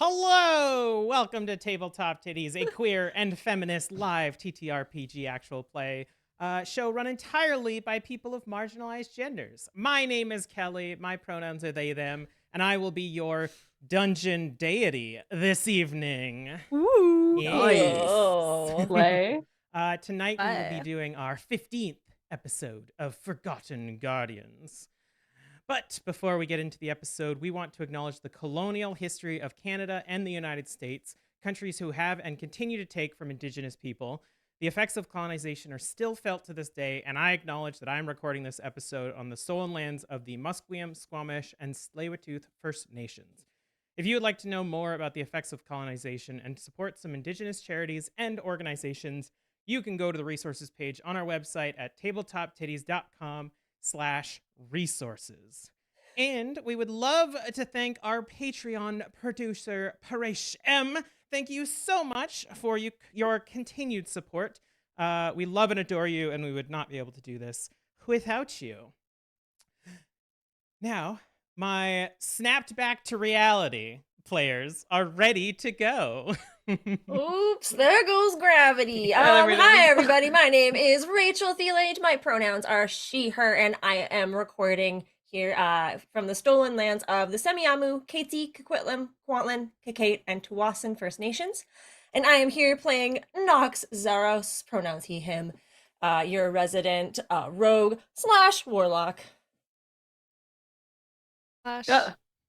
Hello! Welcome to Tabletop Tiddies, a queer and feminist live TTRPG actual play show run entirely by people of marginalized genders. My name is Kelly, my pronouns are they, them, and I will be your dungeon deity this evening. Ooh, Yes. Play. Tonight we will be doing our 15th episode of Forgotten Guardians. But before we get into the episode, we want to acknowledge the colonial history of Canada and the United States, countries who have and continue to take from Indigenous people. The effects of colonization are still felt to this day, and I acknowledge that I'm recording this episode on the stolen lands of the Musqueam, Squamish, and Tsleil-Waututh First Nations. If you would like to know more about the effects of colonization and support some Indigenous charities and organizations, you can go to the resources page on our website at tabletoptiddies.com/resources. And we would love to thank our Patreon producer, Paresh M. Thank you so much for your continued support. We love and adore you, and we would not be able to do this without you. Now, my snapped back to reality players are ready to go. Oops, there goes gravity. Hi, everybody. My name is Rachel Theilade. My pronouns are she, her, and I am recording here from the stolen lands of the Semiahmoo, Kaitzi, Coquitlam, Kwantlen, Kakate, and Tawasin First Nations. And I am here playing Noxx Zaros, pronouns he, him, your resident rogue / warlock.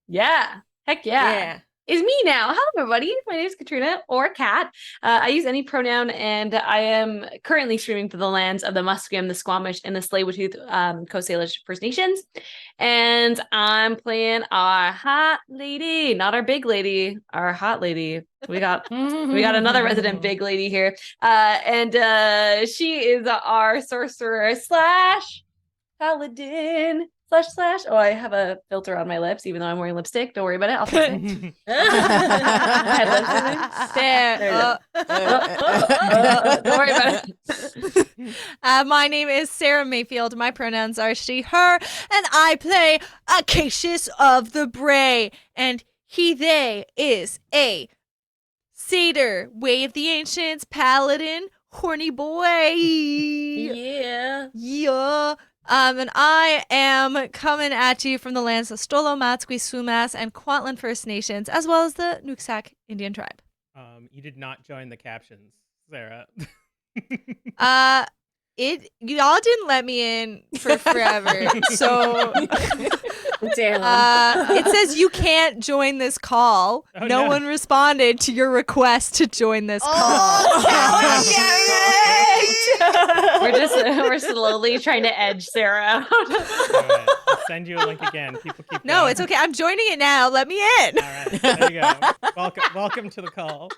Yeah. Heck yeah. It's me now. Hello, everybody. My name is Katrina, or Kat. I use any pronoun, and I am currently streaming for the lands of the Musqueam, the Squamish, and the Tsleil-Waututh Coast LLC First Nations. And I'm playing our hot lady, not our big lady, our hot lady. We got another resident big lady here, and she is our sorcerer / paladin. / Oh, I have a filter on my lips, even though I'm wearing lipstick. Don't worry about it. I'll fix it. Don't worry about it. My name is Sara Mayfield. My pronouns are she, her, and I play Acacius of the Brae. And he, they is a satyr, way of the ancients, paladin, horny boy. Yeah. And I am coming at you from the lands of Stolo, Matsqui, Sumas, and Kwantlen First Nations, as well as the Noxx Indian tribe. You did not join the captions, Sara. Y'all didn't let me in for forever, so Damn. it says you can't join this call. Oh, no one responded to your request to join this call. We're slowly trying to edge Sara out. Right. I'll send you a link again. People keep No, going. it's okay. I'm joining it now. Let me in. All right, there you go. Welcome to the call.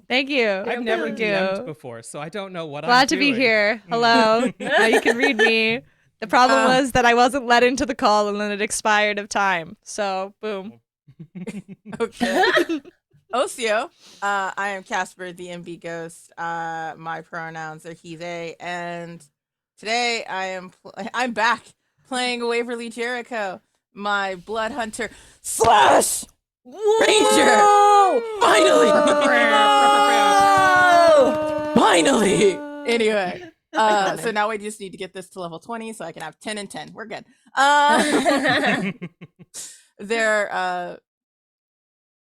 Thank you. I've never DM'd before, so I don't know what Glad I'm doing. to be here. Hello. Now you can read me. The problem was that I wasn't let into the call and then it expired of time. So, boom. Okay. Osio. I am CasperDaNBGhost. My pronouns are he, they, and today I'm back playing Waverly Jericho, my blood hunter / ranger. Finally. Finally. Anyway. So now we just need to get this to level 20 so I can have 10 and 10. We're good. I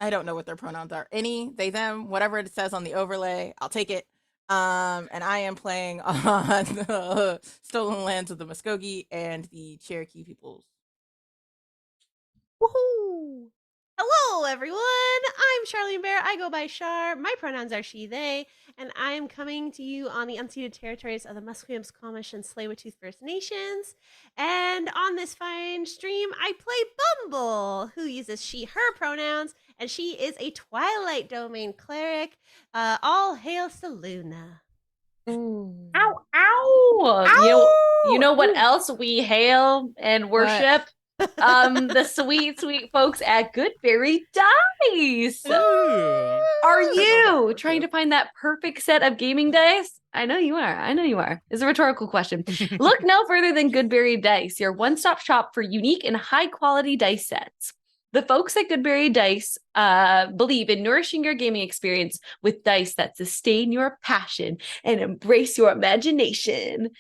don't know what their pronouns are. Any, they, them, whatever it says on the overlay, I'll take it. And I am playing on the stolen lands of the Muskogee and the Cherokee peoples. Woohoo! Hello, everyone. I'm Charlene Bear. I go by Char. My pronouns are she, they, and I am coming to you on the unceded territories of the Musqueam, Squamish, and Tsleil-Waututh First Nations. And on this fine stream, I play Bumble, who uses she, her pronouns, and she is a Twilight Domain cleric. All hail Seluna. Ow, ow! You know what else we hail and worship? The sweet folks at Goodberry Dice. Ooh. Are you trying to find that perfect set of gaming dice? I know you are. It's a rhetorical question. Look no further than Goodberry Dice, your one-stop shop for unique and high-quality dice sets. The folks at Goodberry Dice believe in nourishing your gaming experience with dice that sustain your passion and embrace your imagination.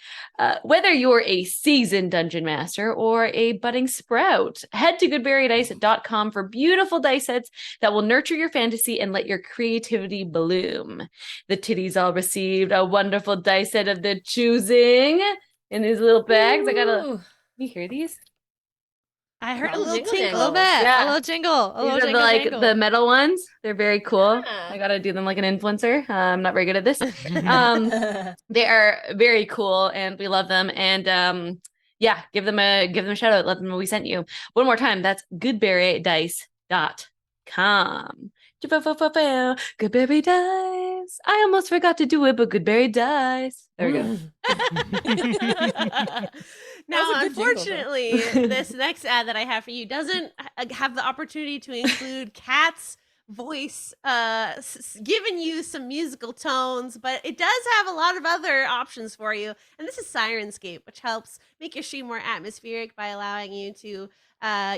Whether you're a seasoned dungeon master or a budding sprout, head to goodberrydice.com for beautiful dice sets that will nurture your fantasy and let your creativity bloom. The Tiddies all received a wonderful dice set of their choosing in these little bags. You hear these? I heard a Little little jingle tinkle. A little bit. Yeah. A little jingle. A These little are jingle. the, jangle. the metal ones. They're very cool. Yeah. I gotta do them like an influencer. I'm not very good at this. They are very cool and we love them. And give them a shout out. Let them know we sent you. One more time. That's goodberrydice.com. Goodberry Dice. I almost forgot to do it, but Goodberry Dice. There we go. Now, That was a good jingle, though. unfortunately, this next ad that I have for you doesn't have the opportunity to include Kat's voice giving you some musical tones, but it does have a lot of other options for you. And this is Sirenscape, which helps make your stream more atmospheric by allowing you to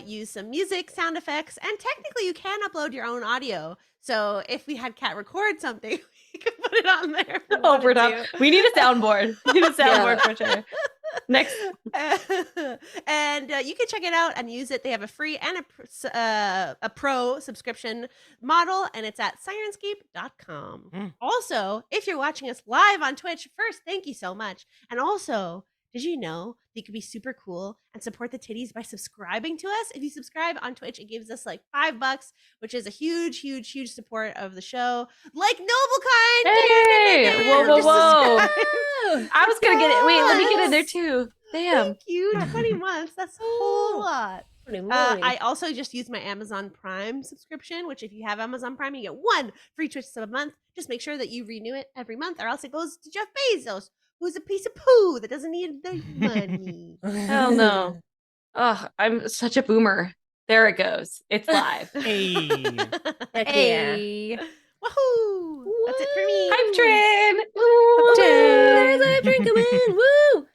use some music, sound effects, and technically you can upload your own audio. So if we had Kat record something, we could put it on there. if we Oh, we're wanted done. to. We need a soundboard. We need a soundboard for sure. Next. And you can check it out and use it. They have a free and a pro subscription model, and it's at sirenscape.com. Also, if you're watching us live on Twitch, first, thank you so much. And also, did you know that you could be super cool and support the Tiddies by subscribing to us? If you subscribe on Twitch, it gives us like $5, which is a huge, huge, huge support of the show. Like Noblekind! Hey! Whoa, whoa, Just whoa. subscribe. I was gonna get it. Wait, let me get in there too. Damn. Thank you. 20 months. That's a whole lot. Holy moly. I also just use my Amazon Prime subscription, which if you have Amazon Prime, you get 1 free Twitch sub a month. Just make sure that you renew it every month, or else it goes to Jeff Bezos, who's a piece of poo that doesn't need the money. Hell no. Oh, I'm such a boomer. There it goes. It's live. Hey. Heck yeah. Hey. Woohoo! That's it for me. Hype train. There's a drink coming. Woo!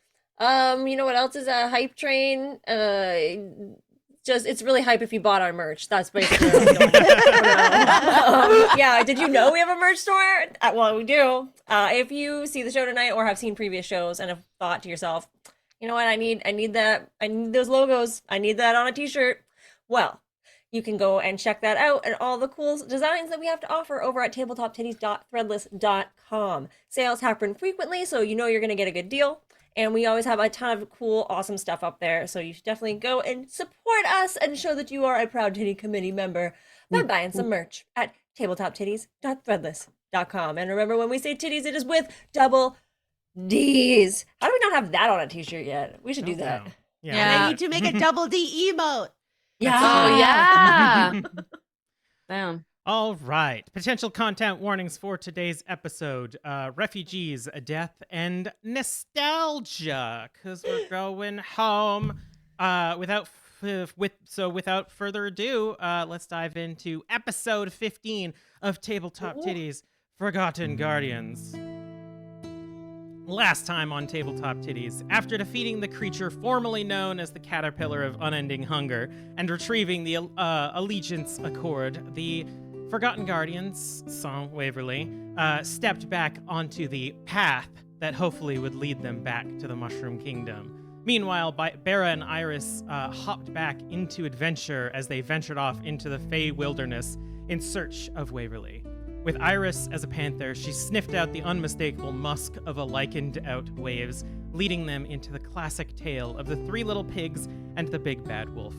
You know what else is a hype train? It's really hype if you bought our merch. That's basically what I'm going with. Yeah, did you know we have a merch store? Well, we do. If you see the show tonight or have seen previous shows and have thought to yourself, you know what, I need that. I need those logos. I need that on a t-shirt. Well, you can go and check that out and all the cool designs that we have to offer over at tabletoptiddies.threadless.com. Sales happen frequently, so you know you're going to get a good deal. And we always have a ton of cool, awesome stuff up there. So you should definitely go and support us and show that you are a proud Tiddy committee member by buying some merch at tabletoptiddies.threadless.com. And remember, when we say titties, it is with double D's. How do we not have that on a t-shirt yet? We should do that. Yeah. And I need to make a double D emote. Yeah. Oh, yeah. Damn. All right. Potential content warnings for today's episode: refugees, death, and nostalgia. Because we're going home. Without further ado, let's dive into episode 15 of Tabletop Tiddies: Forgotten Guardians. Last time on Tabletop Tiddies, after defeating the creature formerly known as the Caterpillar of Unending Hunger and retrieving the Allegiance Accord, the Forgotten Guardians, Song Waverly, stepped back onto the path that hopefully would lead them back to the Mushroom Kingdom. Meanwhile, Bera and Iris hopped back into adventure as they ventured off into the Fey Wilderness in search of Waverly. With Iris as a panther, she sniffed out the unmistakable musk of a lichened-out waves, leading them into the classic tale of the 3 little pigs and the big bad wolf.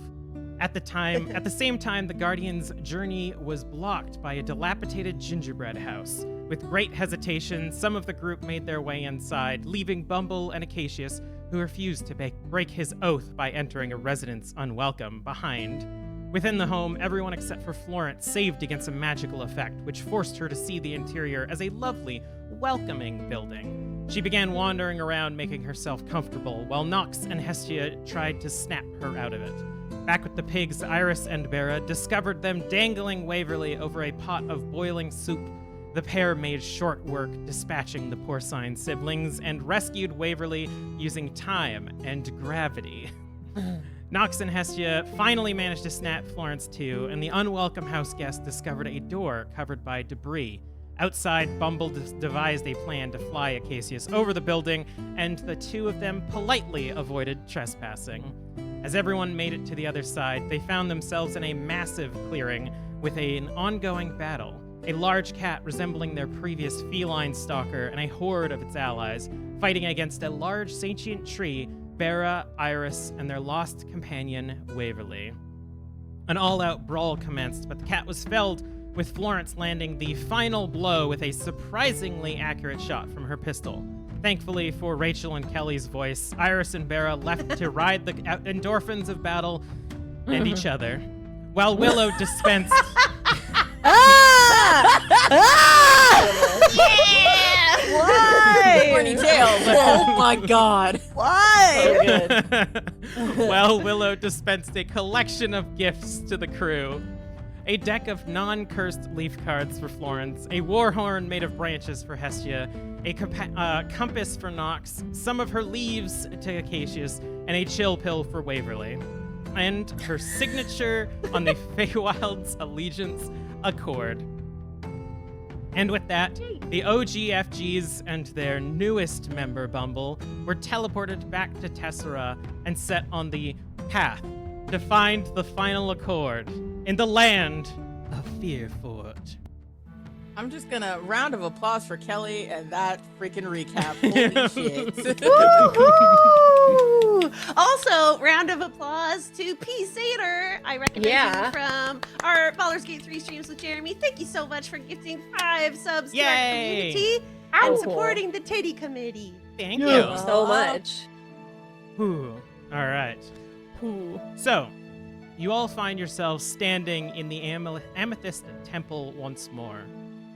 At the same time, the Guardians' journey was blocked by a dilapidated gingerbread house. With great hesitation, some of the group made their way inside, leaving Bumble and Acacius, who refused to break his oath by entering a residence unwelcome, behind. Within the home, everyone except for Florence saved against a magical effect, which forced her to see the interior as a lovely, welcoming building. She began wandering around, making herself comfortable, while Noxx and Hestia tried to snap her out of it. Back with the pigs, Iris and Bera discovered them dangling Waverly over a pot of boiling soup. The pair made short work dispatching the porcine siblings and rescued Waverly using time and gravity. Noxx and Hestia finally managed to snap Florence too, and the unwelcome house guest discovered a door covered by debris. Outside, Bumble devised a plan to fly Acacius over the building, and the two of them politely avoided trespassing. As everyone made it to the other side, they found themselves in a massive clearing with an ongoing battle. A large cat resembling their previous feline stalker and a horde of its allies, fighting against a large sentient tree, Brae, Iris, and their lost companion, Waverly. An all-out brawl commenced, but the cat was felled, with Florence landing the final blow with a surprisingly accurate shot from her pistol. Thankfully for Rachel and Kelly's voice, Iris and Brae left to ride the endorphins of battle and each other, while Willow dispensed... Yeah! Why? Corny tale, but oh my god. Why? Well, Willow dispensed a collection of gifts to the crew. A deck of non-cursed leaf cards for Florence, a war horn made of branches for Hestia, a compass for Noxx, some of her leaves to Acacius, and a chill pill for Waverly. And her signature on the Feywild's allegiance, a cord. And with that, the OGFGs and their newest member, Bumble, were teleported back to Tessera and set on the path to find the final accord in the land of Fearfort. I'm just gonna round of applause for Kelly and that freaking recap. Holy shit. Woohoo! Also, round of applause to P. Sater. I recognize you from our Baldur's Gate 3 streams with Jeremy. Thank you so much for gifting 5 subs to our community and supporting the Teddy committee. Thank you so much. All right. So, you all find yourselves standing in the Amethyst Temple once more.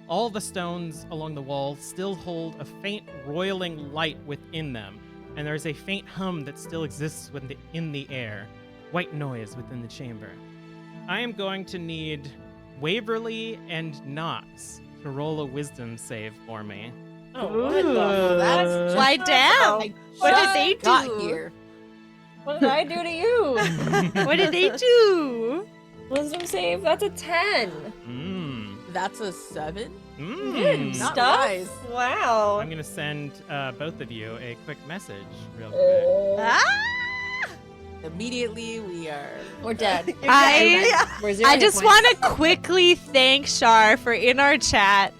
All the stones along the wall still hold a faint roiling light within them, and there's a faint hum that still exists in the air. White noise within the chamber. I am going to need Waverly and Noxx to roll a wisdom save for me. Oh, what the? That's Lie down. What did they got do? here? What did I do to you? What did they do? Wisdom save, that's a 10. That's a 7? Good Not stuff. wise. Wow. I'm going to send both of you a quick message real quick. Immediately, We're dead. I just want to quickly thank Shar for in our chat.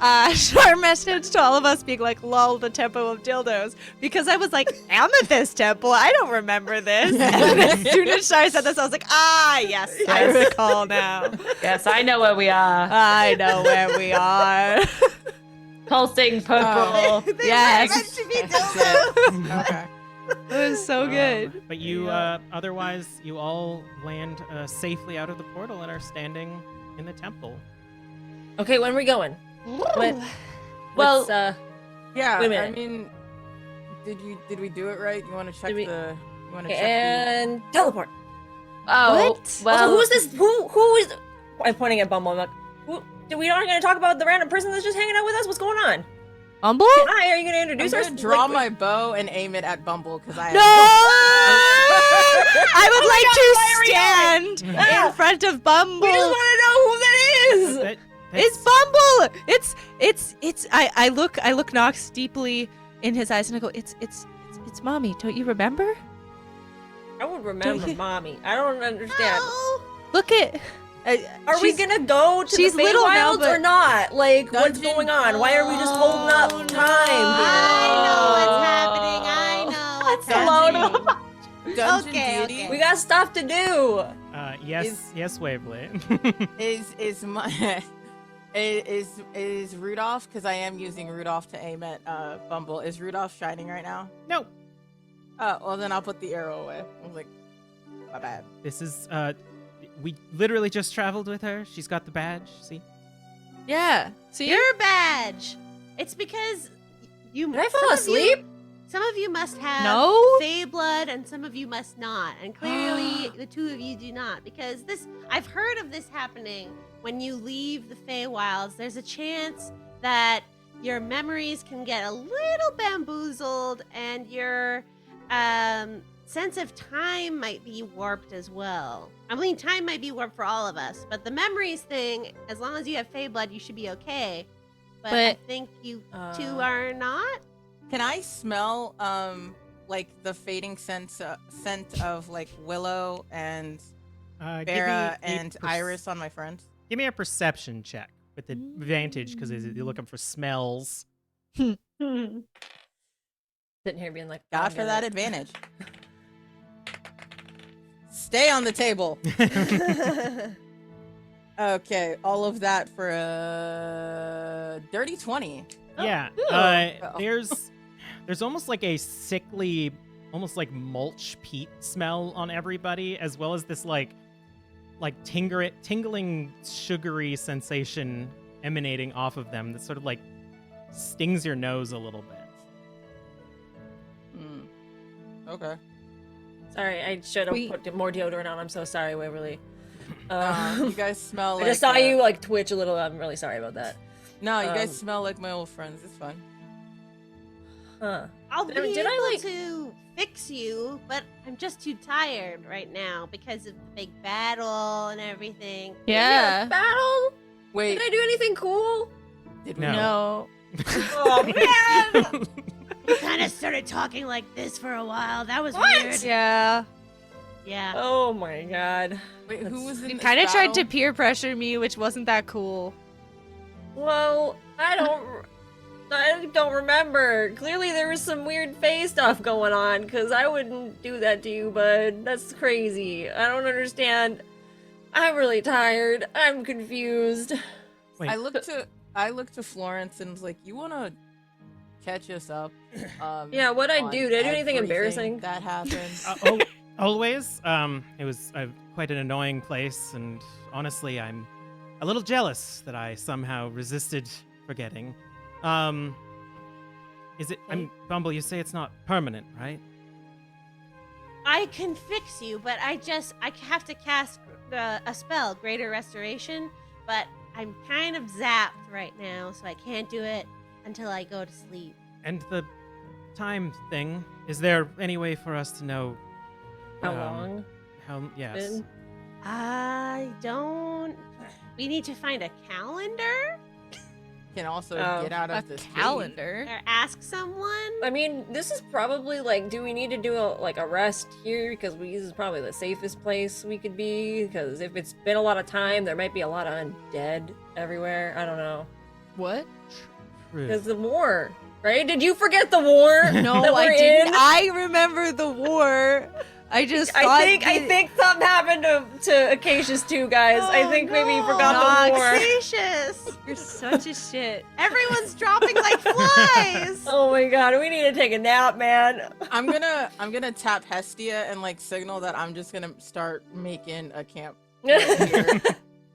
Shar messaged to all of us being like, lol, the temple of dildos. Because I was like, Amethyst Temple? I don't remember this. And as soon as Shar said this, I was like, yes, I recall now. Yes, I know where we are. I know where we are. Pulsing purple. Yes. Meant to be dildos. Okay. It was so good. But you, otherwise, you all land safely out of the portal and are standing in the temple. Okay, when are we going? Well, Yeah, Wait a minute. I mean, did we do it right? You want to check and teleport. oh, What? well, Also, who's this? Who is? I'm pointing at Bumble. I'm like, we aren't going to talk about the random person that's just hanging out with us. What's going on? Bumble? Hi, are you going to introduce I'm us? gonna draw my bow and aim it at Bumble because I No! I would like to stand Ah! in front of Bumble. We just want to know who that is. It's Bumble. I look Noxx deeply in his eyes and I go, it's mommy. Don't you remember? I would remember mommy. I don't understand. Look at. Are we gonna go to she's the little now, Feywilds but- or not? Like, what's Dungeon- going on? Why are we just holding up time I know what's happening. Dungeon Okay, Deity okay. We got stuff to do. Yes, Waverly. is my is Rudolph, because I am using Rudolph to aim at Bumble. Is Rudolph shining right now? No, Oh, well then I'll put the arrow away. I was like, my bad. this is, we literally just traveled with her. She's got the badge, see? Yeah. See? Your badge. It's because you. Did I fall asleep? Some of you must have No? Fey blood, and some of you must not. And clearly, the two of you do not, because I've heard of this happening when you leave the Feywilds. There's a chance that your memories can get a little bamboozled, and your sense of time might be warped as well. I mean, time might be warped for all of us, but the memories thing, as long as you have Fey blood, you should be okay. But I think you two are not. Can I smell like the fading scent of like Willow and Vera and Iris on my friends? Give me a perception check with advantage because you're looking for smells. Sitting here being like, God for that advantage. Stay on the table. Okay, all of that for a dirty 20. Yeah, there's almost like a sickly, almost like mulch peat smell on everybody, as well as this like tingling sugary sensation emanating off of them that sort of like stings your nose a little bit. Okay. Sorry, I should have put more deodorant on. I'm so sorry, Waverly. You guys smell like... I just saw you like twitch a little. I'm really sorry about that. No, you guys smell like my old friends. It's fun. Huh. I'll be able to fix you, but I'm just too tired right now because of the big battle and everything. Yeah. Battle? Wait. Did I do anything cool? Did we? No. Oh, man! We kind of started talking like this for a while. That was weird. Yeah. Yeah. Oh my god. Wait, who was in You this kind of tried to battle? peer pressure me, which wasn't that cool. Well, I don't remember. Clearly there was some weird face stuff going on, because I wouldn't do that to you, bud. That's crazy. I don't understand. I'm really tired. I'm confused. Wait. I looked to Florence and was like, "You want to catch us up?" Yeah, what'd I on do? Did I do anything everything embarrassing? that happened? Always. It was quite an annoying place, and honestly, I'm a little jealous that I somehow resisted forgetting. Is it? Bumble. You say it's not permanent, right? I can fix you, but I have to cast a spell, Greater Restoration, but I'm kind of zapped right now, so I can't do it until I go to sleep. And the time thing. Is there any way for us to know How long? Yes. Been? I don't. We need to find a calendar Can also Oh. get out A of this cave. calendar. or ask someone. I mean, this is probably like, do we need to do a rest here? Because this is probably the safest place we could be. Because if it's been a lot of time, there might be a lot of undead everywhere. I don't know. What? True. Because the war, right? Did you forget the war? No, that I we're didn't. in? I remember the war. I just thought I think something happened to Acacius too, guys. I think maybe you forgot the war. Acacius! You're such a shit. Everyone's dropping like flies. Oh my god, we need to take a nap, man. I'm gonna tap Hestia and like signal that I'm just gonna start making a camp right here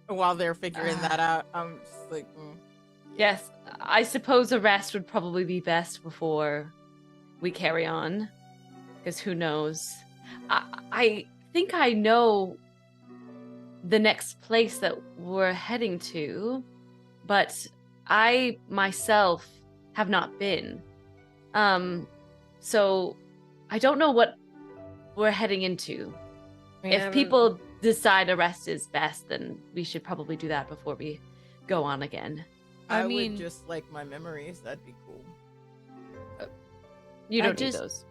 while they're figuring that out. I'm just like, Yes, I suppose a rest would probably be best before we carry on. Because who knows? I think I know the next place that we're heading to, but I myself have not been. So I don't know what we're heading into. If people decide a rest is best, then we should probably do that before we go on again. I mean- would just like my memories. That'd be cool. You I don't need just- those.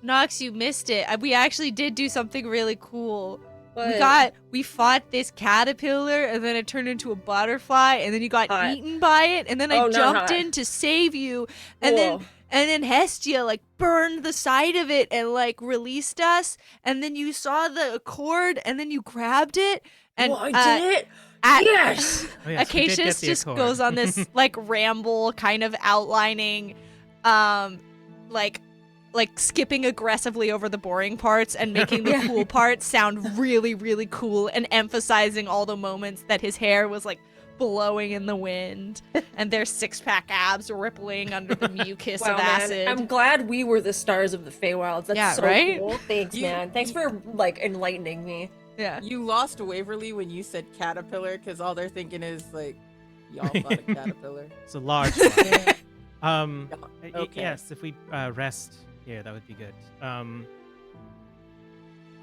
Noxx, you missed it. We actually did do something really cool. What? We fought this caterpillar, and then it turned into a butterfly, and then you got Hot. eaten by it, and then I Oh, not jumped hot. in to save you, and Cool. then Hestia like burned the side of it and like released us, and then you saw the cord, and then you grabbed it, and I did it. at- Yes. Oh, yes, we did get Acacius the just Accord. goes on this like ramble, kind of outlining, like skipping aggressively over the boring parts and making the cool parts sound really, really cool, and emphasizing all the moments that his hair was like blowing in the wind and their six-pack abs rippling under the mucus Wow, of man. acid. I'm glad we were the stars of the Feywilds. That's Yeah, so right? cool. Thanks, man. Thanks for like enlightening me. Yeah. You lost Waverly when you said caterpillar because all they're thinking is like, y'all fought a caterpillar. It's a large one. Okay. Yes, if we rest Yeah, that would be good.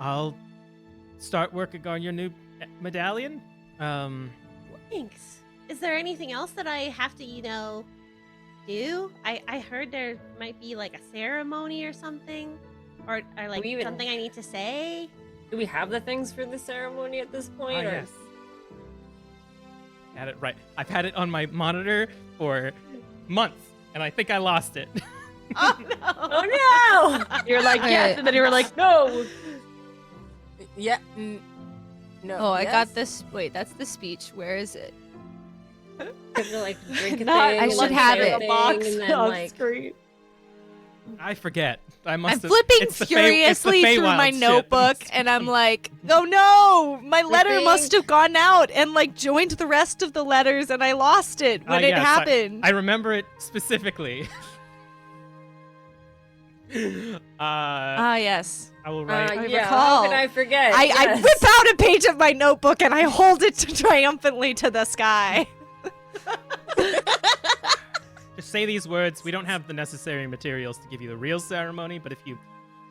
I'll start working on your new medallion. Thanks. Is there anything else that I have to, do? I heard there might be like a ceremony or something, or like something I need to say. Do we have the things for the ceremony at this point? Yes. Had it right. I've had it on my monitor for months, and I think I lost it. Oh no! Oh no! You're like, yes, and then you were like, no. Yeah. No. Oh, I yes? got this. Wait, that's the speech. Where is it? Like drink a Not- thing, I and should then have say a it. thing, Box and then on like screen. I forget. I must I'm have. flipping it's the furiously through Feywild my shit. notebook, and I'm like, oh no, my letter Flipping. must have gone out and like joined the rest of the letters, and I lost it when it Yes, happened. I remember it specifically. Yes. I will write. I yeah, recall. how could I forget? I Yes. whip out a page of my notebook and I hold it triumphantly to the sky. Just say these words. We don't have the necessary materials to give you the real ceremony, but if you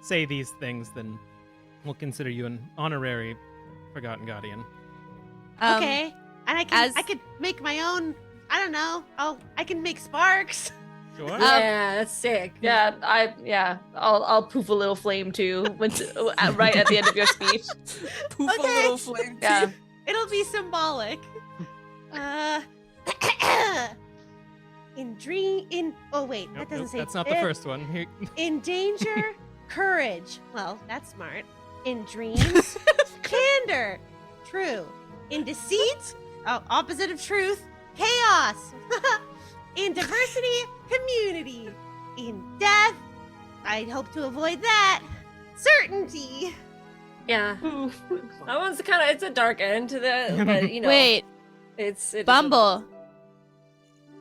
say these things, then we'll consider you an honorary Forgotten Guardian. Okay, and I could make my own. I don't know. I can make sparks. Sure. Yeah, that's sick. Yeah, I'll poof a little flame too, right at the end of your speech. Poof a Okay. little flame. Yeah. It'll be symbolic. Oh wait, Nope, that doesn't nope, say. that's not the first one. Here. In danger, courage. Well, that's smart. In dreams, candor. True. In deceit, opposite of truth, chaos. In diversity, community. In death, I'd hope to avoid that. Certainty. Yeah. That one's it's a dark end to the, but Wait, it's Bumble,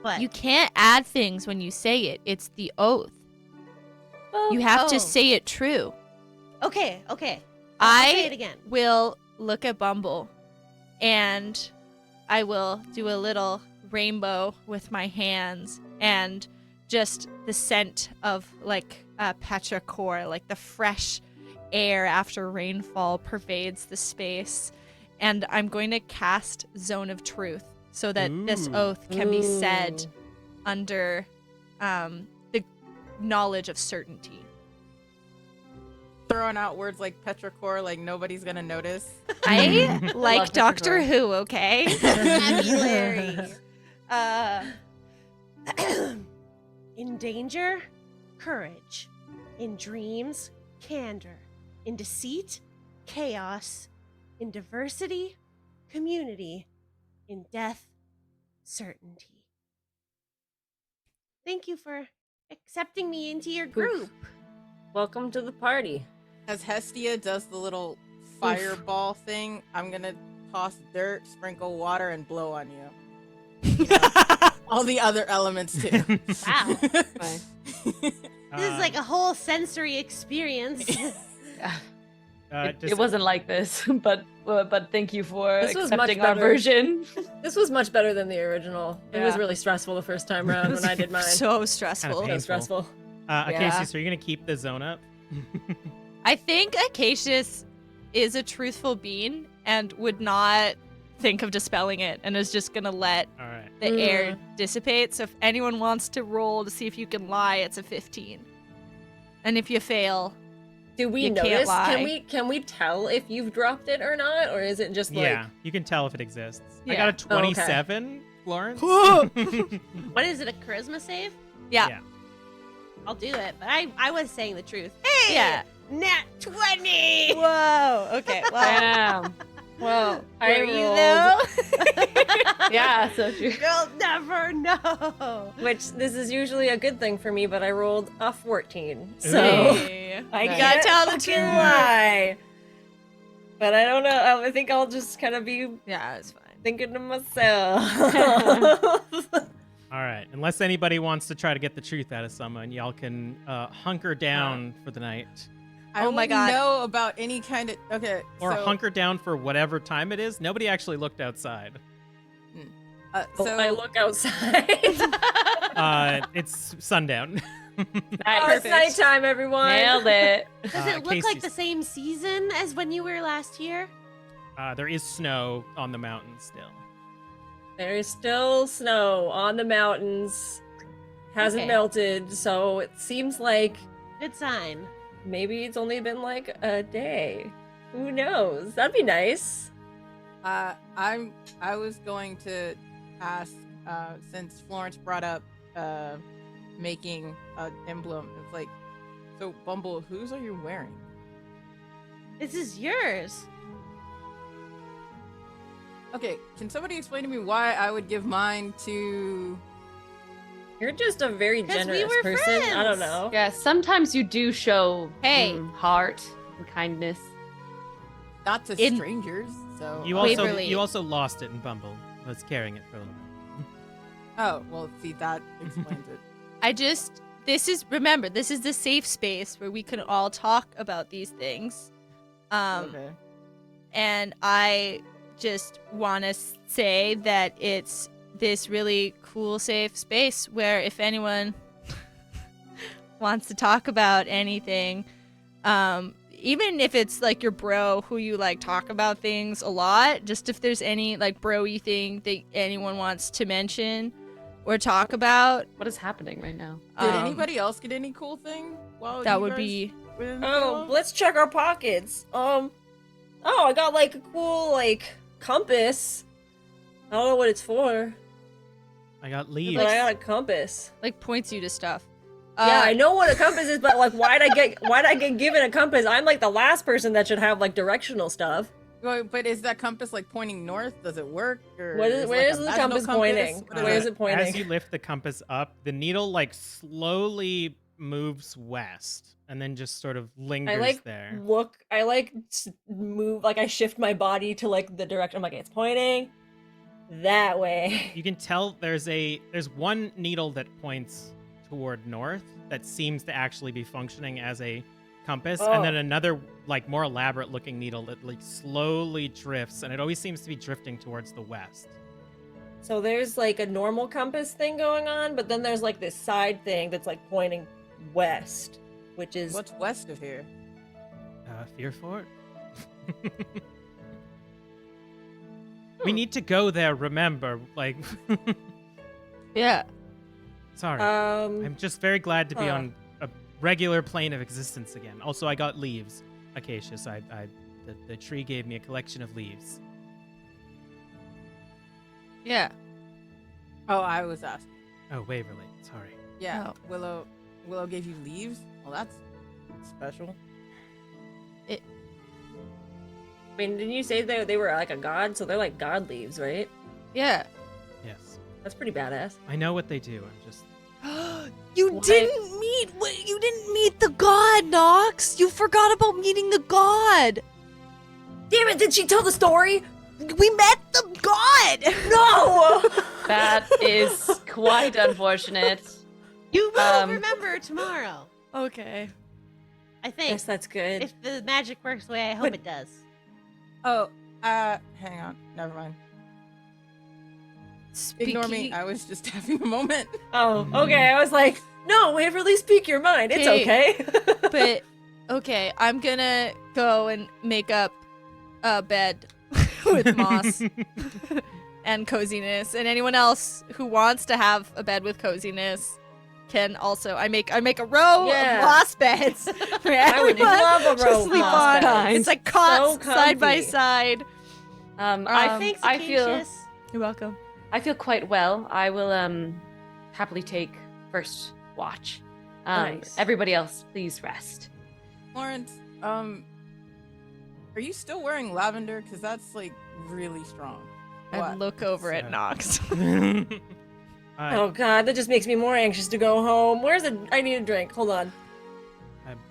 What? you can't add things when you say it. It's the oath. You have to say it true. Okay. I'll say it I again. will look at Bumble and I will do a little rainbow with my hands, and just the scent of like petrichor, like the fresh air after rainfall pervades the space. And I'm going to cast Zone of Truth so that this Ooh. oath can be said under the knowledge of certainty. Throwing out words like petrichor, like nobody's gonna notice. I like Love Doctor Petrichor. Who, okay? Vocabulary. In danger, courage. In dreams, candor. In deceit, chaos. In diversity, community. In death, certainty. Thank you for accepting me into your group. Welcome to the party. As Hestia does the little fireball thing, I'm gonna toss dirt, sprinkle water, and blow on you. All the other elements too. Wow. Fine. This is like a whole sensory experience. It wasn't like this, but thank you for This was much accepting our better. version. This was much better than the original. It was Yeah. really stressful the first time around when I did mine. So stressful. Kinda So painful. stressful. Acacius, are you gonna keep the zone up? I think Acacius is a truthful being and would not think of dispelling it, and is just gonna let All right. the air dissipate. So if anyone wants to roll to see if you can lie, it's a 15. And if you fail, Do we You can't notice? lie. Can we tell if you've dropped it or not, or is it just like? Yeah, you can tell if it exists. I Yeah. got a Oh, okay. 27, Florence. What is it, a charisma save? yeah. Yeah. I'll do it, but I was saying the truth. Hey! Yeah. Nat 20! Whoa. Okay. Well, Damn. Well, I were you rolled, though? Yeah, so true. You'll never know. which this is usually a good thing for me, but I rolled a 14, so Hey. I Nice. can't Gotta tell the fucking truth. lie. But I don't know. I think I'll just kind of be Yeah, it's fine. thinking to myself. All right. Unless anybody wants to try to get the truth out of someone, y'all can hunker down for the night, I Oh my wouldn't God. know about any kind of or so, hunker down for whatever time it is. Nobody actually looked outside. so I look outside. It's sundown. Oh, it's nighttime, everyone. Nailed it. Does it look like Acacius. the same season as when you were last year? There is snow on the mountains still. There is still snow on the mountains. Hasn't Okay. melted, so it seems like Good sign. maybe it's only been like a day. Who knows? That'd be nice. I was going to ask, since Florence brought up making an emblem. It's like, so Bumble, whose are you wearing? This is yours. Okay, can somebody explain to me why I would give mine to? You're just a very 'Cause we generous were person. I don't friends. know. Yeah, sometimes you do show Hey. heart and kindness. Not to In- strangers. So You also Waverly. you also lost it in Bumble. I was carrying it for a little bit. Oh well, see that explains it. Remember, this is the safe space where we can all talk about these things. Okay. And I just want to say that it's this really cool, safe space where if anyone wants to talk about anything, even if it's like your bro who you like talk about things a lot, just if there's any like bro-y thing that anyone wants to mention or talk about, What is happening right now? Did um, anybody else get any cool thing? Well, that would be Oh, let's check our pockets. Oh, I got like a cool like compass. I don't know what it's for, I got leaves. but I got a compass. like points you to stuff. Yeah, I know what a compass is, but like, why'd I get given a compass? I'm like the last person that should have like directional stuff. But is that compass like pointing north? Does it work? Or What is- is where like is a the magical compass pointing? What is Where is it? it pointing? As you lift the compass up, the needle like slowly moves west and then just sort of lingers I like there. look. I like move. Like I shift my body to like the direction. I'm like, it's pointing that way. You can tell there's one needle that points toward north that seems to actually be functioning as a compass, and then Oh. another like more elaborate looking needle that like slowly drifts, and it always seems to be drifting towards the west. So there's like a normal compass thing going on, but then there's like this side thing that's like pointing west, which is What's west of here? Fearfort? We need to go there, remember? Like, Yeah. sorry. I'm just very glad to be huh. on a regular plane of existence again. Also, I got leaves, Acacius. The tree gave me a collection of leaves. Yeah. Oh, I was asking. Oh, Waverly. Sorry. Yeah, Oh. Willow gave you leaves. Well, that's special. I mean, didn't you say they were like a god? So they're like god leaves, right? Yeah. Yes. That's pretty badass. I know what they do. I'm just. You What? didn't meet the god, Noxx. You forgot about meeting the god. Damn it! Did she tell the story? We met the god. No. That is quite unfortunate. You will Um, remember tomorrow. Okay. I think. Yes, that's good. If the magic works the way I hope it does. Oh, hang on. Never mind. Ignore me. Speaking- I was just having a moment. Oh, okay. I was like, no, Waverly, speak your mind. It's okay. But okay, I'm gonna go and make up a bed with moss and coziness, and anyone else who wants to have a bed with coziness can also. I make a row Yeah. of moss beds for I would everyone love a to row of sleep moss on. beds. It's like cots So side by comfy. side. Thanks, I feel Acacius. You're welcome. I feel quite well. I will happily take first watch. Nice. Everybody else, please rest. Florence, are you still wearing lavender? Because that's like really strong. I What? look over at So- Noxx. Oh god, that just makes me more anxious to go home. I need a drink. Hold on.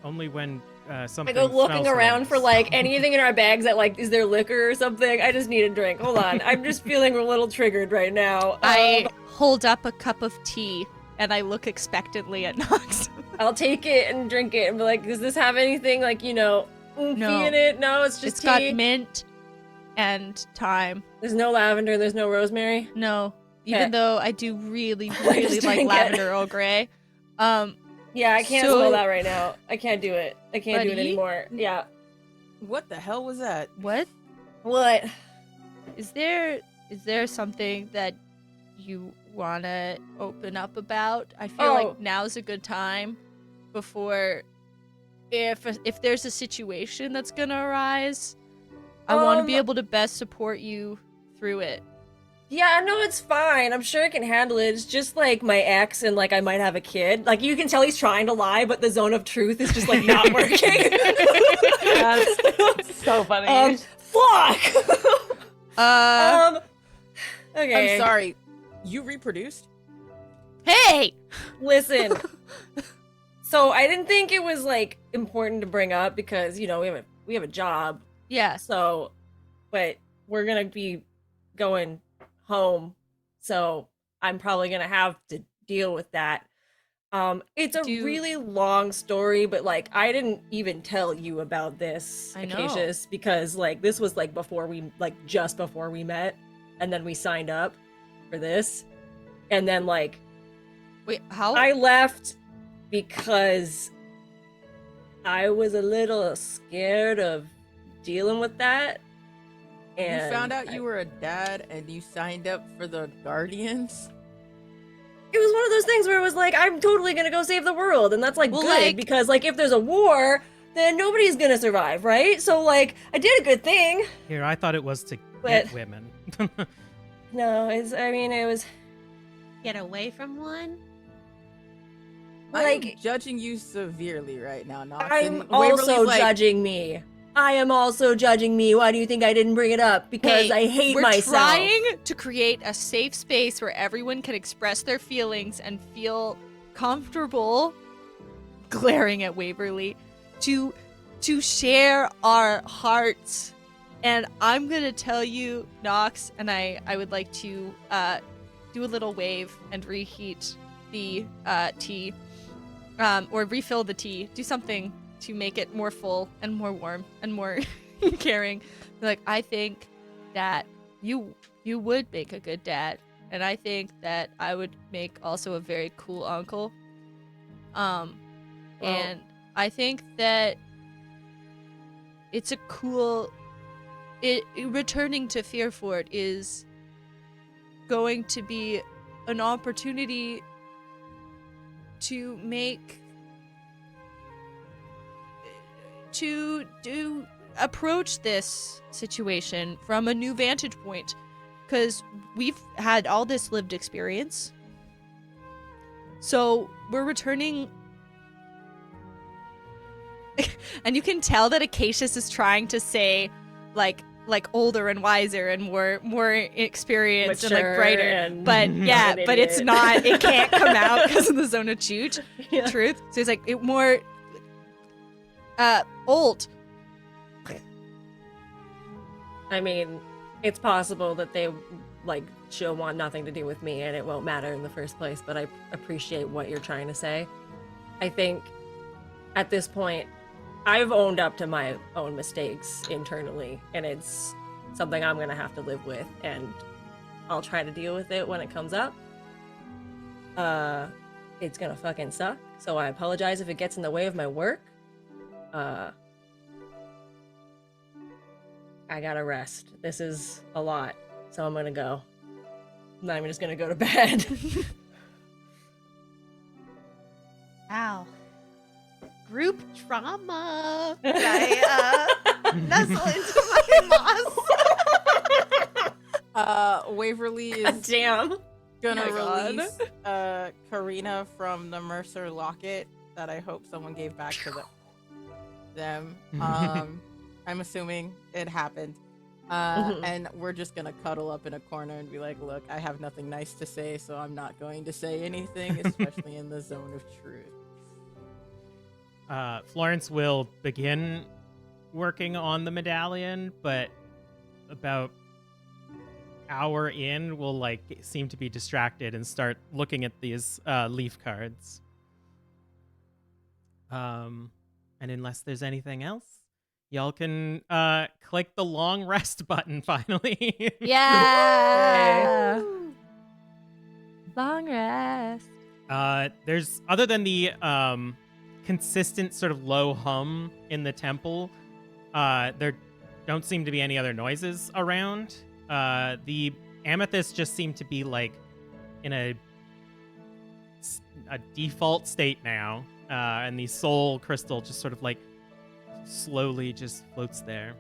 Only when I something. go looking smells around for horrendous. like anything in our bags that like is there liquor or something. I just need a drink. Hold on. I'm just feeling a little triggered right now. I hold up a cup of tea and I look expectantly at Noxx. I'll take it and drink it and be like, does this have anything like, oomphy No. in it? No, it's just It's got tea. mint and thyme. There's no lavender, there's no rosemary. No, even Okay. though I do really, Just really like drink it. lavender Earl Grey. Yeah, I can't spell that right now. I can't do it. I can't do it Buddy? anymore. Yeah. What the hell was that? What? What? Is there something that you want to open up about? I feel like now's a good time before if there's a situation that's going to arise, I want to be able to best support you through it. Yeah, no, it's fine. I'm sure I can handle it. It's just like my ex and like I might have a kid. Like you can tell he's trying to lie, but the zone of truth is just like not working. That's so funny. Fuck. Okay. I'm sorry. You reproduced? Hey! Listen. So I didn't think it was like important to bring up because, you know, we have a job. Yeah. So, but we're going to be going home. So I'm probably going to have to deal with that. It's a really long story, but like I didn't even tell you about this, Acacius, because like this was like just before we met, and then we signed up for this, and then like wait, how I left because I was a little scared of dealing with that. And you found out you were a dad and you signed up for the Guardians? It was one of those things where it was like, I'm totally gonna go save the world, and that's like good, like, because like if there's a war, then nobody's gonna survive, right? So like, I did a good thing. Here, I thought it was to get women. No, it was Get away from one? like I'm judging you severely right now, Noxx. I'm also judging me. I am also judging me. Why do you think I didn't bring it up? Because I hate myself. We're trying to create a safe space where everyone can express their feelings and feel comfortable glaring at Waverly to share our hearts. And I'm going to tell you, Noxx, and I would like to do a little wave and reheat the tea, or refill the tea. Do something to make it more full and more warm and more caring. Like, I think that you would make a good dad, and I think that I would make also a very cool uncle. And I think that it's a cool... returning to Fearfort is going to be an opportunity to approach this situation from a new vantage point, because we've had all this lived experience. So we're returning, and you can tell that Acacius is trying to say like older and wiser and more experienced and like brighter, but yeah, but it's not. It can't come out because of the zone of truth. So it's like more old. I mean, it's possible that they like she'll want nothing to do with me and it won't matter in the first place, but I appreciate what you're trying to say. I think at this point I've owned up to my own mistakes internally, and it's something I'm gonna have to live with, and I'll try to deal with it when it comes up. It's gonna fucking suck, so I apologize if it gets in the way of my work. I gotta rest. This is a lot, so I'm gonna go. I'm just gonna go to bed. Wow. Group trauma. I nestle into my moss. Waverly is God damn. gonna Oh my release Karina from the Mercer locket that I hope someone gave back to them. I'm assuming it happened. And we're just gonna cuddle up in a corner and be like, look, I have nothing nice to say, so I'm not going to say anything, especially in the zone of truth. Florence will begin working on the medallion, but about hour in will like seem to be distracted and start looking at these leaf cards. And unless there's anything else, y'all can click the long rest button finally. Yeah. Long rest. There's, other than the consistent sort of low hum in the temple, there don't seem to be any other noises around. The amethysts just seem to be like in a default state now, and the soul crystal just sort of like slowly just floats there.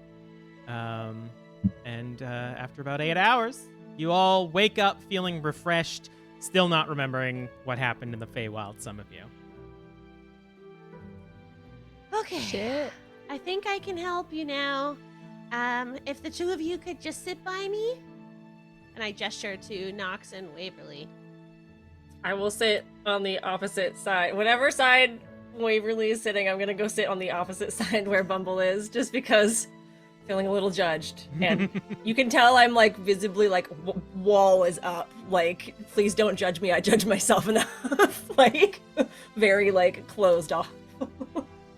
And after about 8 hours, you all wake up feeling refreshed, still not remembering what happened in the Feywild, some of you. Okay. Shit. I think I can help you now. If the two of you could just sit by me. And I gesture to Noxx and Waverly. I will sit on the opposite side. Whatever side Waverly is sitting, I'm going to go sit on the opposite side where Bumble is, just because I'm feeling a little judged. And you can tell I'm like visibly like wall is up. Like, please don't judge me. I judge myself enough. Like, very like closed off.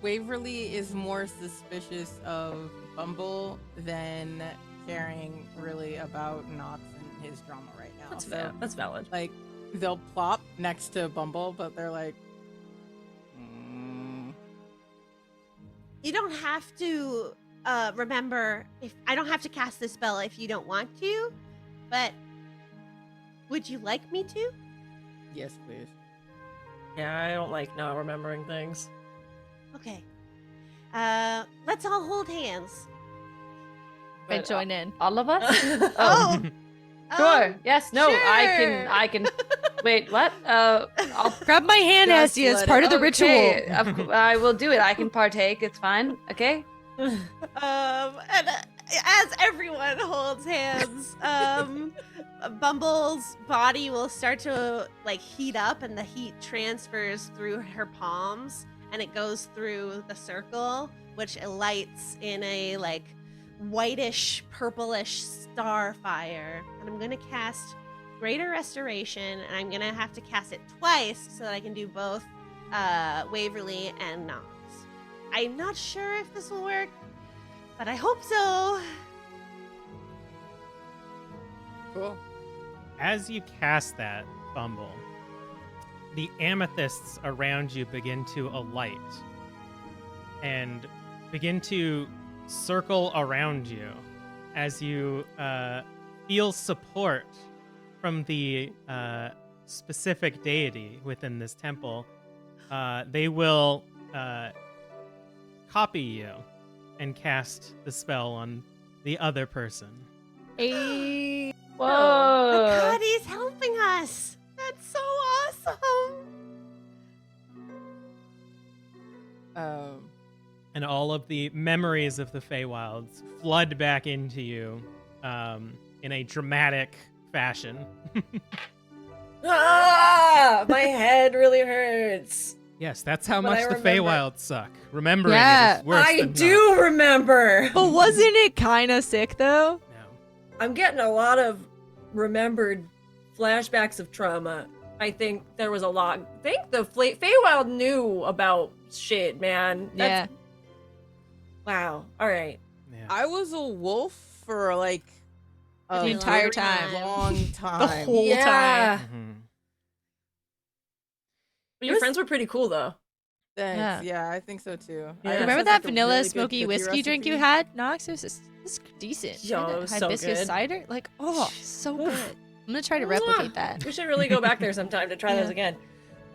Waverly is more suspicious of Bumble than caring really about Noxx and his drama right now. That's valid. Like, they'll plop next to Bumble, but they're like, You don't have to remember if I don't have to cast this spell if you don't want to, but would you like me to? yes, please. Yeah, I don't like not remembering things. Okay. Let's all hold hands. I But, join in. All of us? Oh, Sure. Yes. No. sure. I can. Wait. What? I'll. Grab my hand, Just Hestia. It's let part it- of the ritual. Okay, I will do it. I can partake. It's fine. Okay. And as everyone holds hands, Bumble's body will start to like heat up, and the heat transfers through her palms, and it goes through the circle, which lights in a like whitish, purplish star fire. And I'm gonna cast Greater Restoration, and I'm gonna have to cast it twice so that I can do both Waverly and Noxx. I'm not sure if this will work, but I hope so. Cool. As you cast that, Bumble, the amethysts around you begin to alight and begin to circle around you as you feel support from the specific deity within this temple. They will copy you and cast the spell on the other person. Hey. Whoa. God, he's helping us. That's so awesome. And all of the memories of the Feywilds flood back into you in a dramatic fashion. Ah, my head really hurts. Yes, that's how But much I the remember- Feywilds suck. Remembering Yeah. it is worse I than do remember. But wasn't it kind of sick though? not. No. I'm getting a lot of remembered flashbacks of trauma. I think there was a lot. I think the Feywild knew about shit, man. Yeah. Wow. All right. Yeah. I was a wolf for like a The entire very time. long time. whole yeah. time. Mhm. But your friends were pretty cool, though. Thanks. Yeah, I think so too. Yeah. I Remember had, that like, a vanilla really good smoky cookie whiskey drink you recipe. had, Noxx? It was decent. Yo, And it the was so hibiscus good. cider, like, oh, so good. I'm gonna try to Mwah. replicate that. We should really go back there sometime to try Yeah. those again.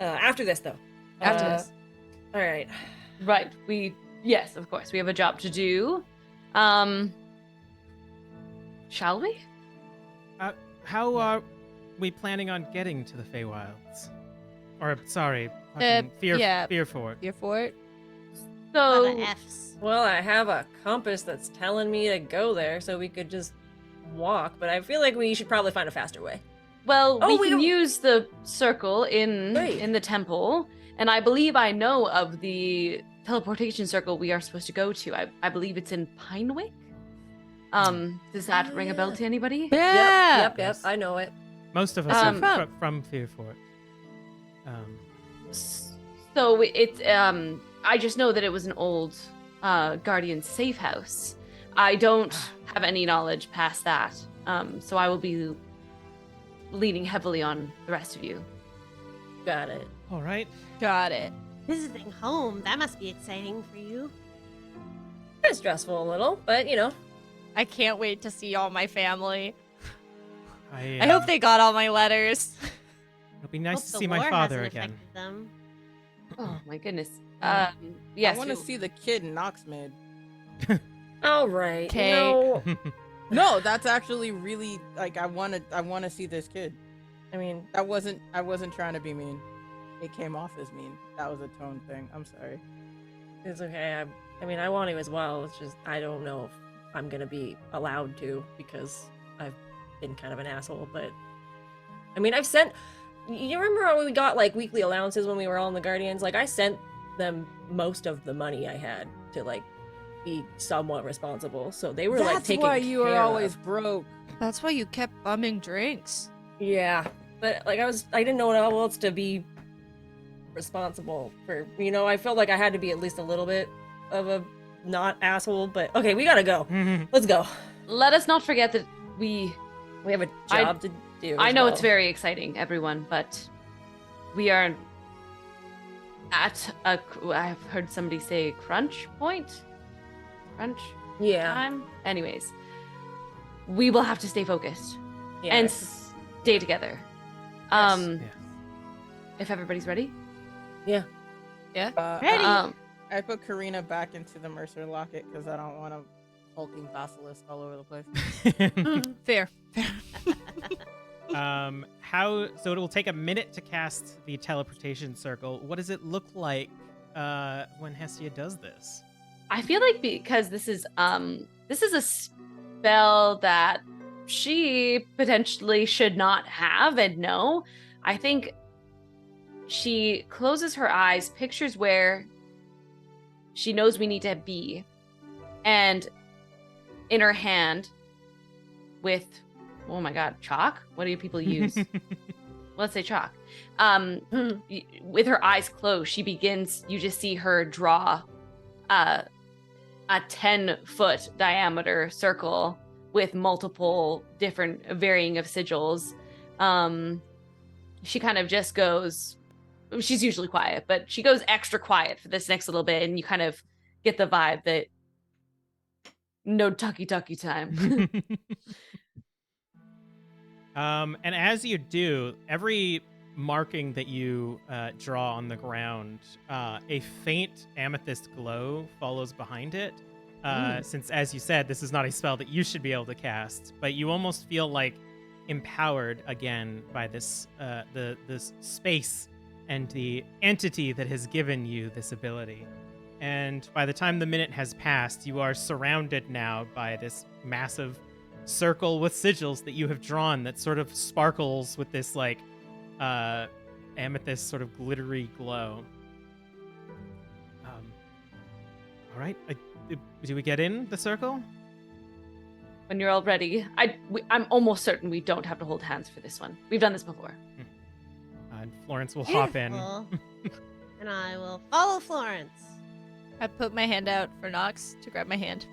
After this, though. After this. All right. Right. Yes, of course. We have a job to do. Shall we? How are we planning on getting to the Feywilds? Or, sorry, fucking yeah. Fearfort. Fearfort. A lot So of F's. Well, I have a compass that's telling me to go there, so we could just walk. But I feel like we should probably find a faster way. Well, Oh, we we can don't- use the circle in Right. the temple, and I believe I know of the teleportation circle we are supposed to go to. I believe it's in Pinewick. Does that ring a bell to anybody? Yeah. Yep. Yes. I know it. Most of us Um, are from Fearfort. So it's I just know that it was an old guardian safe house. I don't have any knowledge past that. So I will be leaning heavily on the rest of you. Got it. All right. Got it. Visiting home, that must be exciting for you. It's stressful a little, but you know. I can't wait to see all my family. I I hope they got all my letters. It'll be nice Hope to the see my war father hasn't again. affected them. Oh my goodness. I Yes. want to see the kid Noxx made. All right. Okay. No, No, that's actually really like I want to see this kid. I mean, I wasn't trying to be mean. It came off as mean. That was a tone thing. I'm sorry. it's okay. I mean, I want to as well. It's just I don't know if I'm gonna be allowed to because I've been kind of an asshole. But I mean, I've sent. You remember how we got like weekly allowances when we were all in the Guardians? Like I sent them most of the money I had to like be somewhat responsible. So they were like That's taking why you were care always of. broke. That's why you kept bumming drinks. Yeah, but like I didn't know how else to be responsible for. You know, I felt like I had to be at least a little bit of a not asshole. But okay, we gotta go. Let's go. Let us not forget that we We have a job to do. I as know well. it's very exciting, everyone, but we are at a. I've heard somebody say crunch point. Crunch Yeah. time. Anyways, we will have to stay focused Yeah. and stay together. Yes. If everybody's ready. Yeah. Ready. I put Karina back into the Mercer locket because I don't want a hulking basilisk all over the place. Fair. So it will take a minute to cast the teleportation circle. What does it look like when Hestia does this? I feel like because this is a spell that she potentially should not have and know. I think she closes her eyes, pictures where she knows we need to be, and in her hand with, oh my god, chalk? What do people use? Let's say chalk. With her eyes closed, she begins, you just see her draw a 10-foot diameter circle with multiple different varying of sigils. She kind of just goes, she's usually quiet, but she goes extra quiet for this next little bit, and you kind of get the vibe that no tucky time. And as you do, every marking that you draw on the ground, a faint amethyst glow follows behind it. Since, as you said, this is not a spell that you should be able to cast, but you almost feel like empowered again by this this space and the entity that has given you this ability. And by the time the minute has passed, you are surrounded now by this massive circle with sigils that you have drawn that sort of sparkles with this like amethyst sort of glittery glow. All right, do we get in the circle? When you're all ready, I'm almost certain we don't have to hold hands for this one. We've done this before. And Florence will hop in. Beautiful. And I will follow Florence. I put my hand out for Noxx to grab my hand.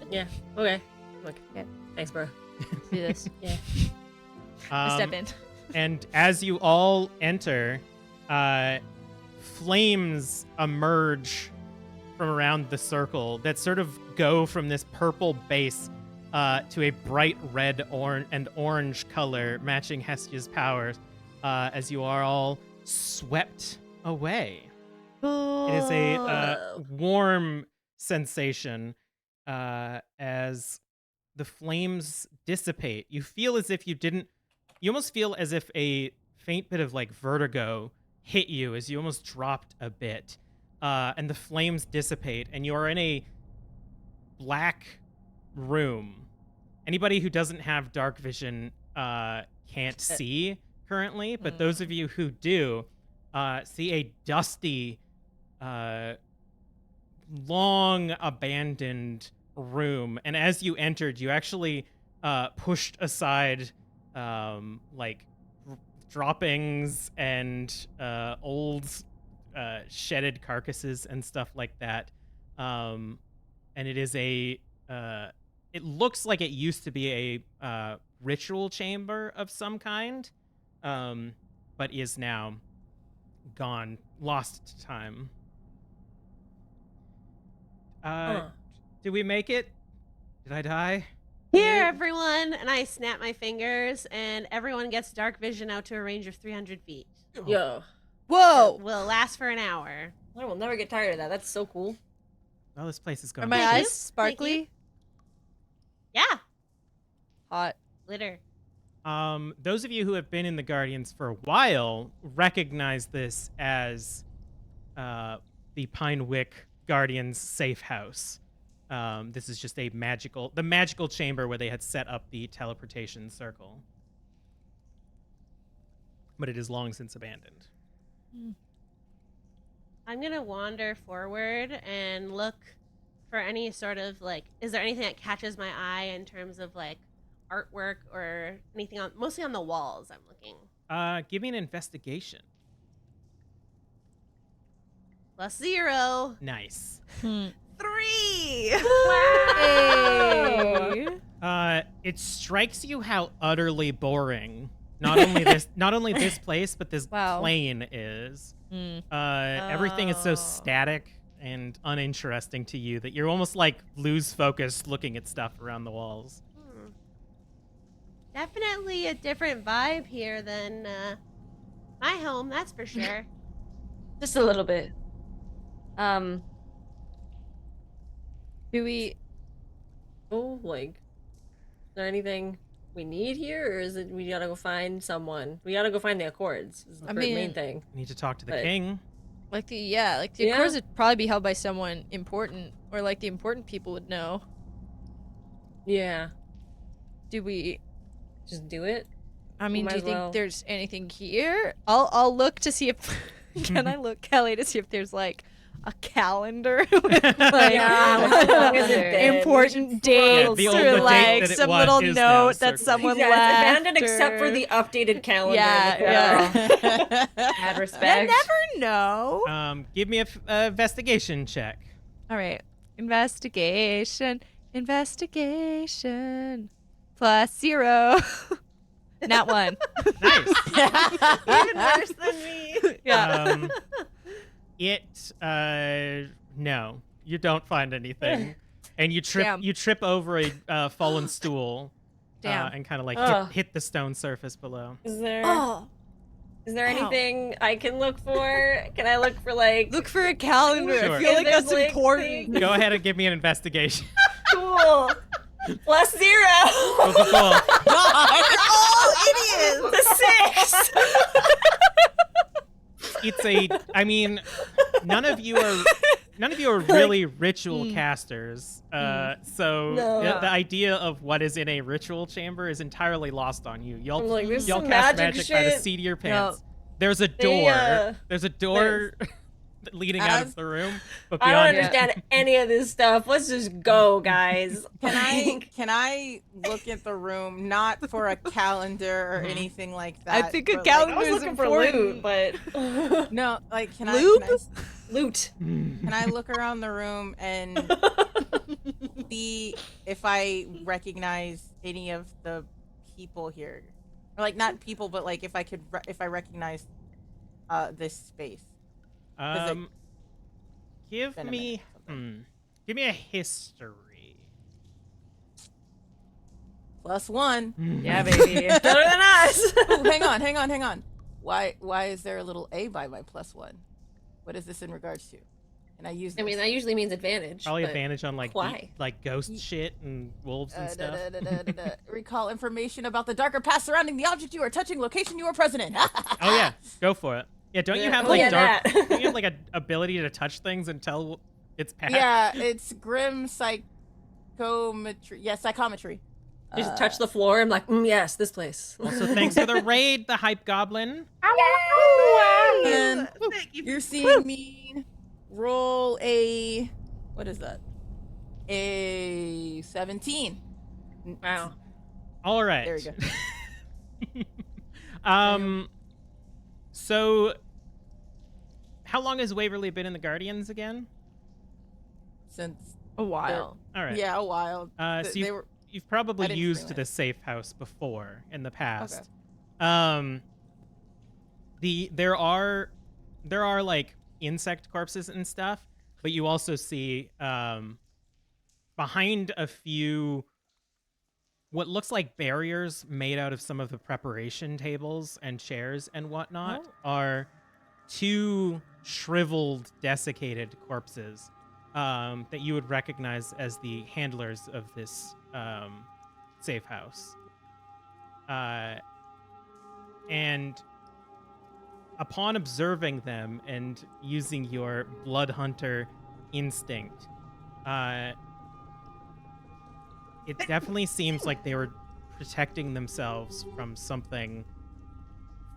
Yeah. Okay. Look. Yeah. Thanks, bro. Let's do this. Yeah. I step in. And as you all enter, flames emerge from around the circle that sort of go from this purple base to a bright red and orange color, matching Hestia's powers, as you are all swept away. It is a warm sensation as the flames dissipate. You feel as if you almost feel as if a faint bit of like vertigo hit you as you almost dropped a bit. And the flames dissipate, and you are in a black room. Anybody who doesn't have dark vision can't see currently, but those of you who do see a dusty, long abandoned room. And as you entered, you actually pushed aside like droppings and old shedded carcasses and stuff like that. And it is it looks like it used to be a ritual chamber of some kind. but is now gone, lost to time. Did we make it? Did I die? Here, everyone! And I snap my fingers, and everyone gets dark vision out to a range of 300 feet. Yo. Whoa! It will last for an hour. I will never get tired of that. That's so cool. Oh, this place is gone. Are my Thank you. eyes sparkly? Yeah, Hot. glitter. Those of you who have been in the Guardians for a while recognize this as the Pinewick Guardians safe house. This is just the magical chamber where they had set up the teleportation circle. But it is long since abandoned. I'm gonna wander forward and look for any sort of is there anything that catches my eye in terms of artwork or anything mostly on the walls I'm looking. Give me an investigation. +0. Nice. 3. Wow. It strikes you how utterly boring not only this place, but this Wow. plane is. Everything is so static and uninteresting to you that you're almost lose focus looking at stuff around the walls. Definitely a different vibe here than my home, that's for sure. Just a little bit. Do we... Oh, is there anything we need here, or is it we gotta go find someone? We gotta go find the Accords. Is the main thing. Need to talk to the But- king. the Yeah. Accords would probably be held by someone important, or the important people would know. Yeah. Do we... Just do it. I mean, might do you as think well. there's anything here? I'll look to see if... Can I look, Kelly, to see if there's a calendar with Yeah, how long has it been? important Yeah, dates the or date that it some was little is now note that circled. someone Yeah, left. it's abandoned except for the updated calendar. Yeah, in the corner. Mad I respect. never know. Give me a investigation check. All right. Investigation. +0. Not 1. Nice. Even worse than me. Yeah. No, you don't find anything, and you trip over a fallen stool. Damn. And kind of Ugh. hit the stone surface below. Is there Oh, anything I can look for? Can I look for look for a calendar. Sure. I feel like If that's there's, important. things- Go ahead and give me an investigation. Cool. +0. Cool. Oh, The 6. I mean, none of you are really ritual casters. So No. the idea of what is in a ritual chamber is entirely lost on you. Y'all there's y'all some cast magic magic by the shit. seat of your pants. There's a door. There's a door leading out of the room, but I beyond don't understand any of this stuff. Let's just go, guys. Can I look at the room not for a calendar or anything like that? I think a but, calendar I was is looking for important. loot, but No, can Lube? loot. Can I look around the room and see if I recognize any of the people here, or not people, but if I recognize this space? Give been a me minute, give me a history. +1. Yeah, baby. Better than us. Oh, hang on. Why is there a little A by my +1? What is this in regards to? And I use. I mean, that usually means advantage. Probably but advantage on why? ghost shit and wolves and stuff. Recall information about the darker past surrounding the object you are touching, location you are present in. Oh yeah, go for it. Yeah, don't you have that. don't you have an ability to touch things and tell its past? Yeah, it's grim psychometry. Yeah, psychometry. You just touch the floor. I'm like, yes, this place. Also, thanks for the raid, the hype goblin. And Thank you. you're seeing me roll a, what is that? A 17. Wow. All right. There we go. So, how long has Waverly been in the Guardians again? Since A while. All right. yeah, a while. So They were you've I probably didn't used realize. this safe house before in the past. Okay. there are like insect corpses and stuff, but you also see behind a few what looks like barriers made out of some of the preparation tables and chairs and whatnot are two shriveled, desiccated corpses that you would recognize as the handlers of this safe house. And upon observing them and using your blood hunter instinct, it definitely seems like they were protecting themselves from something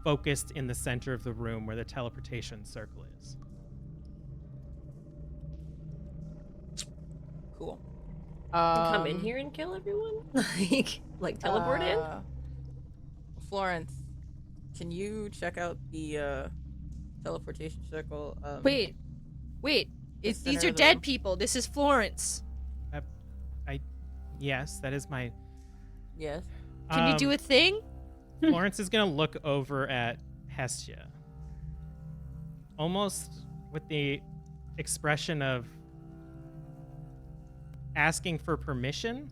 focused in the center of the room where the teleportation circle is. Cool. Come in here and kill everyone? like teleport in? Florence, can you check out the teleportation circle? Wait. These are dead people. This is Florence. Yes, that is my... Yes. Can you do a thing? Florence is going to look over at Hestia. Almost with the expression of asking for permission.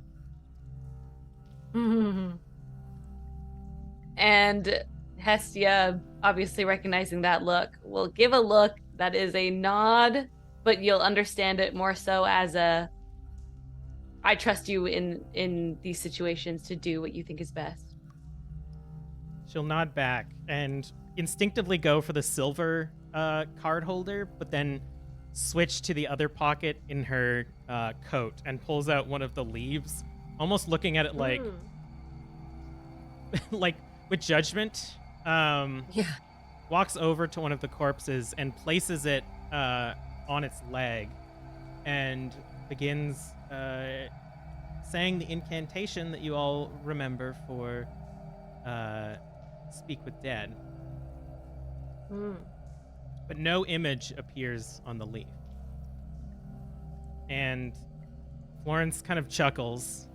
And Hestia, obviously recognizing that look, will give a look that is a nod, but you'll understand it more so as a, I trust you in these situations to do what you think is best. She'll nod back and instinctively go for the silver card holder, but then switch to the other pocket in her coat and pulls out one of the leaves, almost looking at it like like with judgment. Walks over to one of the corpses and places it on its leg and begins saying the incantation that you all remember for Speak with Dead. But no image appears on the leaf. And Florence kind of chuckles.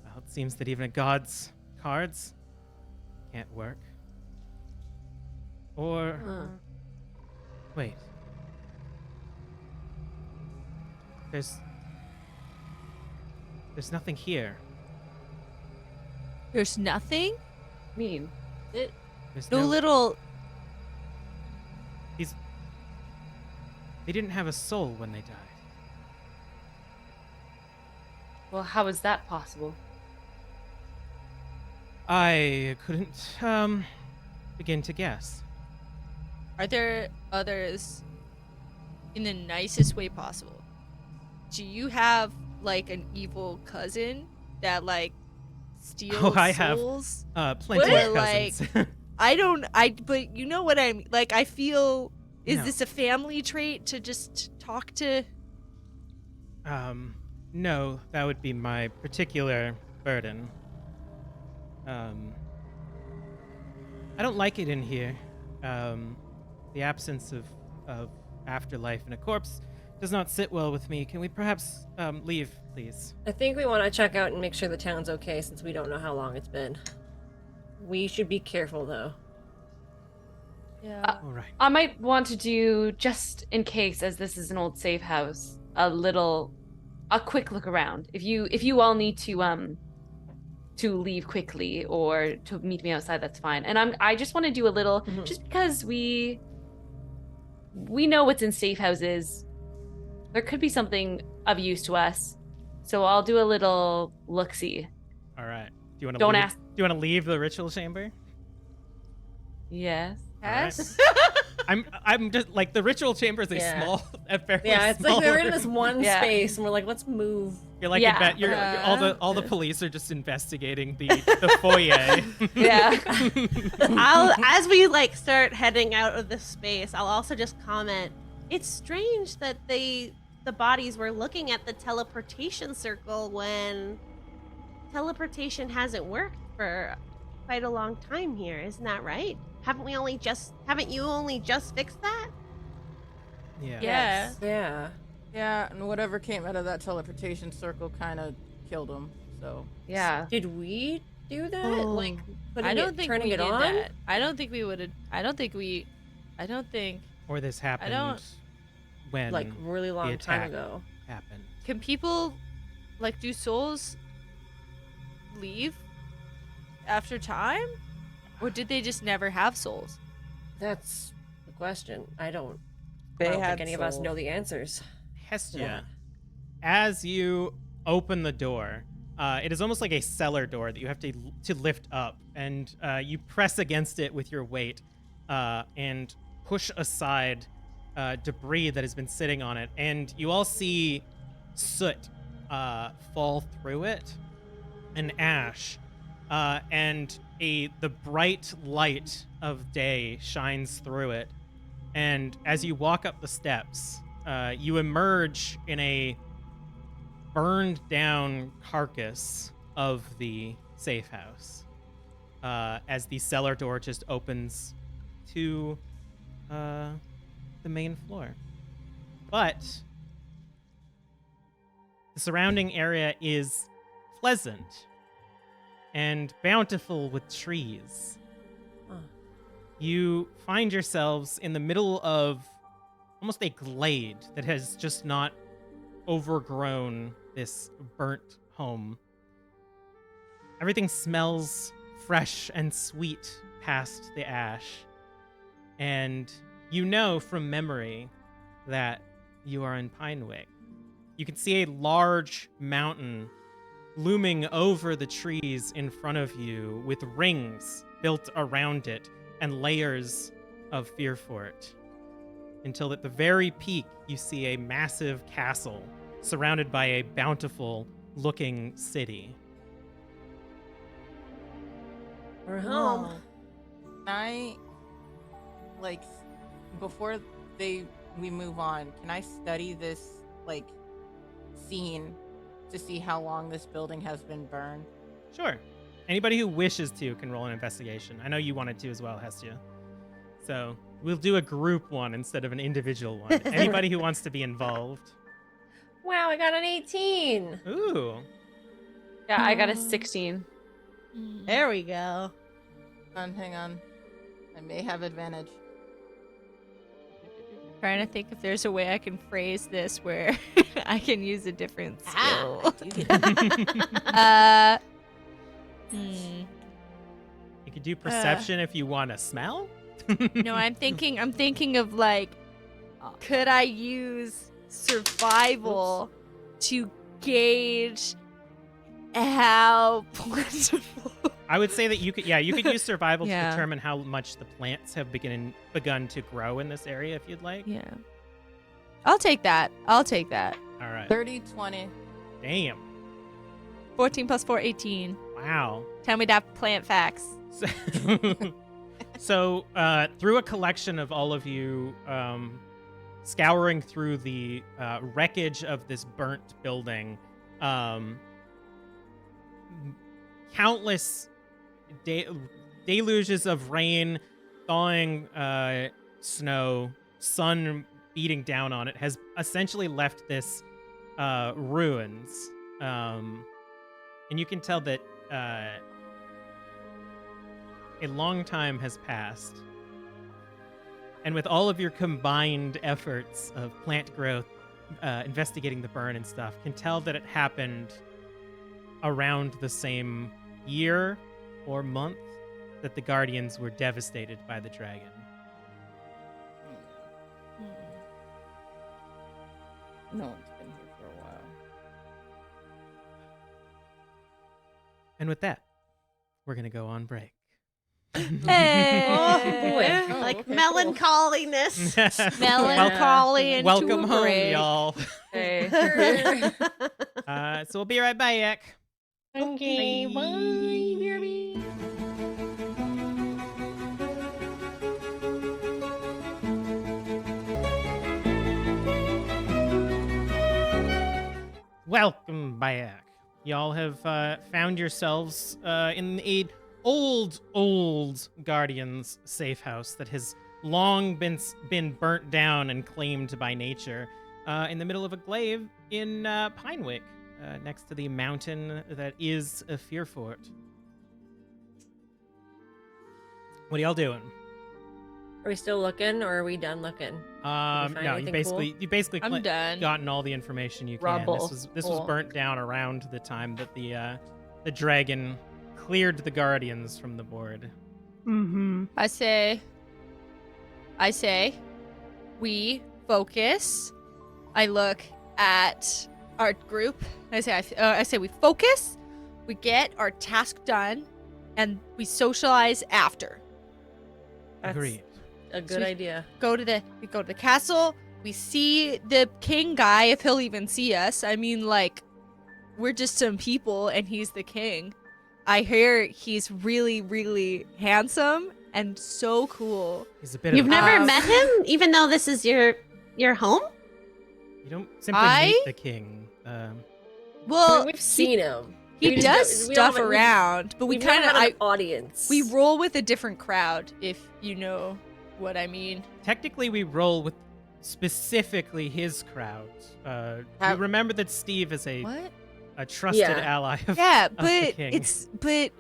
Well, it seems that even a god's cards can't work. Or... Wait. There's nothing here. There's nothing? Mean. There's No little... They didn't have a soul when they died. Well, how is that possible? I couldn't, begin to guess. Are there others in the nicest way possible? Do you have, like, an evil cousin that, like, steals souls? I have plenty of cousins. But you know what I mean? Like, I feel... Is No. this a family trait to just talk to? No, that would be my particular burden. I don't like it in here. The absence of afterlife in a corpse does not sit well with me. Can we perhaps leave, please? I think we want to check out and make sure the town's okay since we don't know how long it's been. We should be careful, though. Yeah. All right. I might want to do, just in case, as this is an old safe house, a quick look around. If you all need to leave quickly or to meet me outside, that's fine. And I just want to do a little, just because we know what's in safe houses. There could be something of use to us, so I'll do a little look-see. All right. Do you want to leave the ritual chamber? Yes. Yes. I'm just like the ritual chamber is a very small. It's like we're in room. this one space and we're like, let's move. You're like you're all the police are just investigating the foyer. As we like start heading out of this space, I'll also just comment. It's strange that the bodies were looking at the teleportation circle when teleportation hasn't worked for quite a long time here. Isn't that right? Haven't you only just fixed that? Yeah. Yeah, and whatever came out of that teleportation circle kind of killed him. So yeah. Did we do that? putting turning we it did on? that. I don't think we would have. I don't think. Or this happened when Like really the long time attack ago. happened. Can people, like, do souls leave after time? Or did they just never have souls? That's the question. I don't They think had any of us souls. know the answers. Hestia, as you open the door, it is almost like a cellar door that you have to lift up, and you press against it with your weight and push aside debris that has been sitting on it, and you all see soot fall through it, and ash, and the bright light of day shines through it, and as you walk up the steps, you emerge in a burned down carcass of the safe house as the cellar door just opens to the main floor. But the surrounding area is pleasant and bountiful with trees. You find yourselves in the middle of almost a glade that has just not overgrown this burnt home. Everything smells fresh and sweet past the ash. And you know from memory that you are in Pinewick. You can see a large mountain looming over the trees in front of you with rings built around it and layers of Fearfort. Until at the very peak, you see a massive castle surrounded by a bountiful-looking city. We're home. Can I, like, before we move on, can I study this, like, scene to see how long this building has been burned? Sure. Anybody who wishes to can roll an investigation. I know you wanted to as well, Hestia. So we'll do a group one instead of an individual one. Anybody who wants to be involved. Wow, I got an 18. Ooh. Yeah, I got a 16. There we go. Hang on. I may have advantage. Trying to think if there's a way I can phrase this where I can use a different Ah, skill. I do get it. You could do perception if you want to smell. No, I'm thinking of, like, could I use survival to gauge how plentiful? I would say that you could use survival Yeah. to determine how much the plants have begun to grow in this area if you'd like. Yeah. I'll take that. All right. 30, 20. Damn. 14 plus 4, 18. Wow. Tell me that plant facts. So through a collection of all of you scouring through the wreckage of this burnt building, countless deluges of rain, thawing snow, sun beating down on it has essentially left this ruins. And you can tell that a long time has passed. And with all of your combined efforts of plant growth, investigating the burn and stuff, can tell that it happened around the same year or month that the Guardians were devastated by the dragon. No one's been here for a while. And with that, we're going to go on break. Hey. Oh boy, Oh, like okay, melancholiness. Melancholy and Welcome home, y'all. Hey. So we'll be right back. Okay, bye, BRB. Welcome back. Y'all have found yourselves in a old Guardian's safe house that has long been burnt down and claimed by nature in the middle of a glade in Pinewick, next to the mountain that is a Fearfort. What are y'all doing? Are we still looking, or are we done looking? No, you basically I'm done. gotten all the information you can. Rubble. This was burnt down around the time that the dragon cleared the guardians from the board. Mm-hmm. I say, we focus. I look at our group. I say we focus. We get our task done, and we socialize after. That's Agreed. a good idea. We go to the castle. We see the king guy, if he'll even see us. I mean, like, we're just some people, and he's the king. I hear he's really, really handsome and so cool. He's a bit. You've of never met him, even though this is your home? You don't simply meet the king. Well, we've seen him. He does stuff around, but we kind of an audience. we roll with a different crowd, if you know what I mean. Technically, we roll with specifically his crowd. You remember that Steve is a trusted ally of, of the king.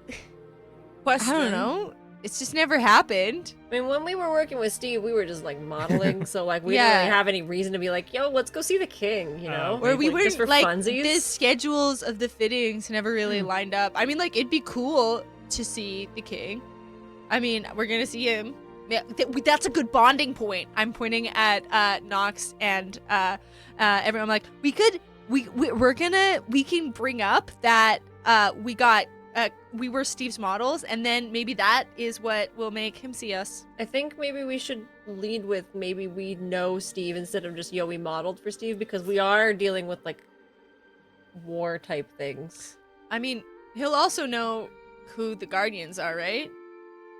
Question. I don't know. It's just never happened. I mean, when we were working with Steve, we were just like modeling, so like we didn't really have any reason to be like, "Yo, let's go see the king," you know? Or we just were for like, funsies. the schedules of the fittings never really lined up. I mean, like, it'd be cool to see the king. I mean, we're gonna see him. Yeah, that's a good bonding point. I'm pointing at Noxx and everyone. I'm like, we can bring up that we were Steve's models, and then maybe that is what will make him see us. I think maybe we should lead with maybe we know Steve instead of just, we modeled for Steve, because we are dealing with, like, war type things. I mean, he'll also know who the Guardians are, right?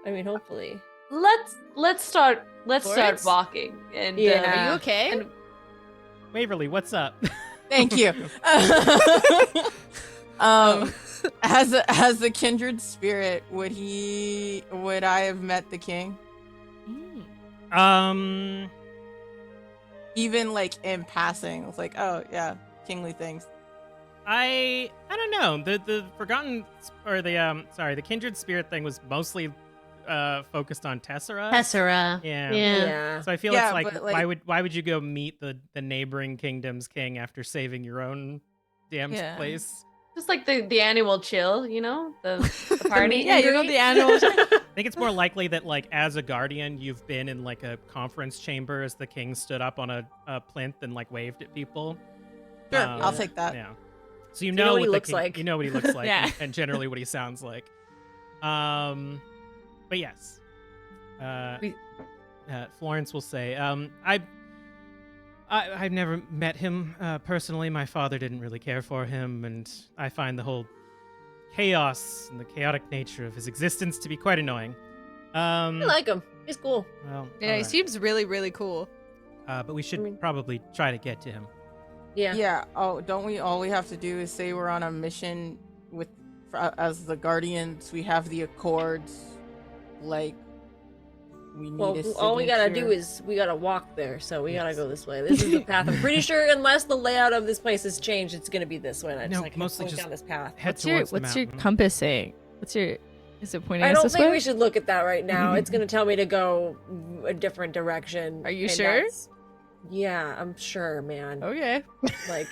I mean, hopefully. Let's start Florence? walking. And Are you okay? and Waverly, what's up? Thank you. As the kindred spirit, would I have met the king? Even like in passing, it's like, oh yeah, kingly things. I don't know. The forgotten or the kindred spirit thing was mostly focused on Tessera. Yeah. So I feel it's like, why would you go meet the neighboring kingdom's king after saving your own damned place? Just like the annual chill, the party. Yeah, the annual. I think it's more likely that, like, as a guardian, you've been in like a conference chamber as the king stood up on a plinth and like waved at people. Sure, I'll take that. Yeah. So you know what he looks like. You know what he looks like, Yeah. and generally what he sounds like. But yes, Florence will say, I've never met him personally. My father didn't really care for him, and I find the whole chaos and the chaotic nature of his existence to be quite annoying. I like him. He's cool. Well, Yeah, he seems really, really cool. but we should probably try to get to him. Yeah. Yeah. Oh, don't we? All we have to do is say we're on a mission as the Guardians. We have the Accords. Like, we need all we gotta do is we gotta walk there, so we gotta go this way. This is the path. I'm pretty sure unless the layout of this place has changed, it's gonna be this way. And I just mostly point just down this path. What's your compass saying? Is it pointing I us don't this think way? we should look at that right now. It's gonna tell me to go a different direction. Are you and sure? Yeah, I'm sure, man. Okay. Like,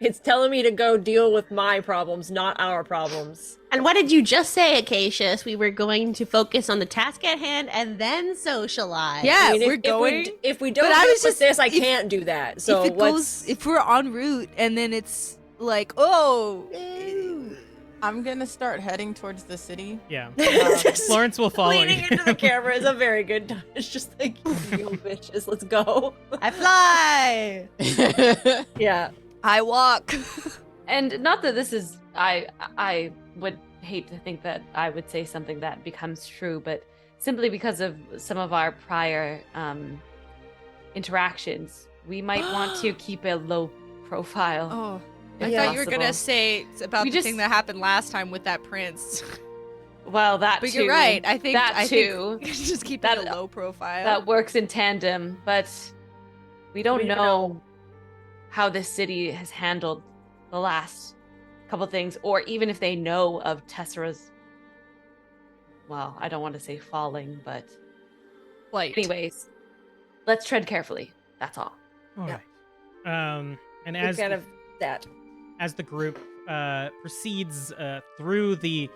it's telling me to go deal with my problems, not our problems. And what did you just say, Acacius? We were going to focus on the task at hand and then socialize. Yeah, I mean, we're going. If we don't But I deal was with just- this, I if- can't do that. So if we're en route and then it's like, I'm gonna start heading towards the city. Yeah. Just Florence will follow leaning you. into the camera is a very good time. It's just like, you bitches, let's go. I fly. Yeah. I walk. And not that this is I would hate to think that I would say something that becomes true, but simply because of some of our prior interactions, we might want to keep a low profile. Oh, if I thought you were possible. gonna say about We the thing that happened last time with that prince. Well, that But too. you're right. I think that too. think just keep That- it a low profile. That works in tandem, but we don't know how this city has handled the last couple things, or even if they know of Tessera's well, I don't want to say falling, but Flight. anyways, let's tread carefully. That's all. All Yeah. right. And Take out of that. as the group proceeds through the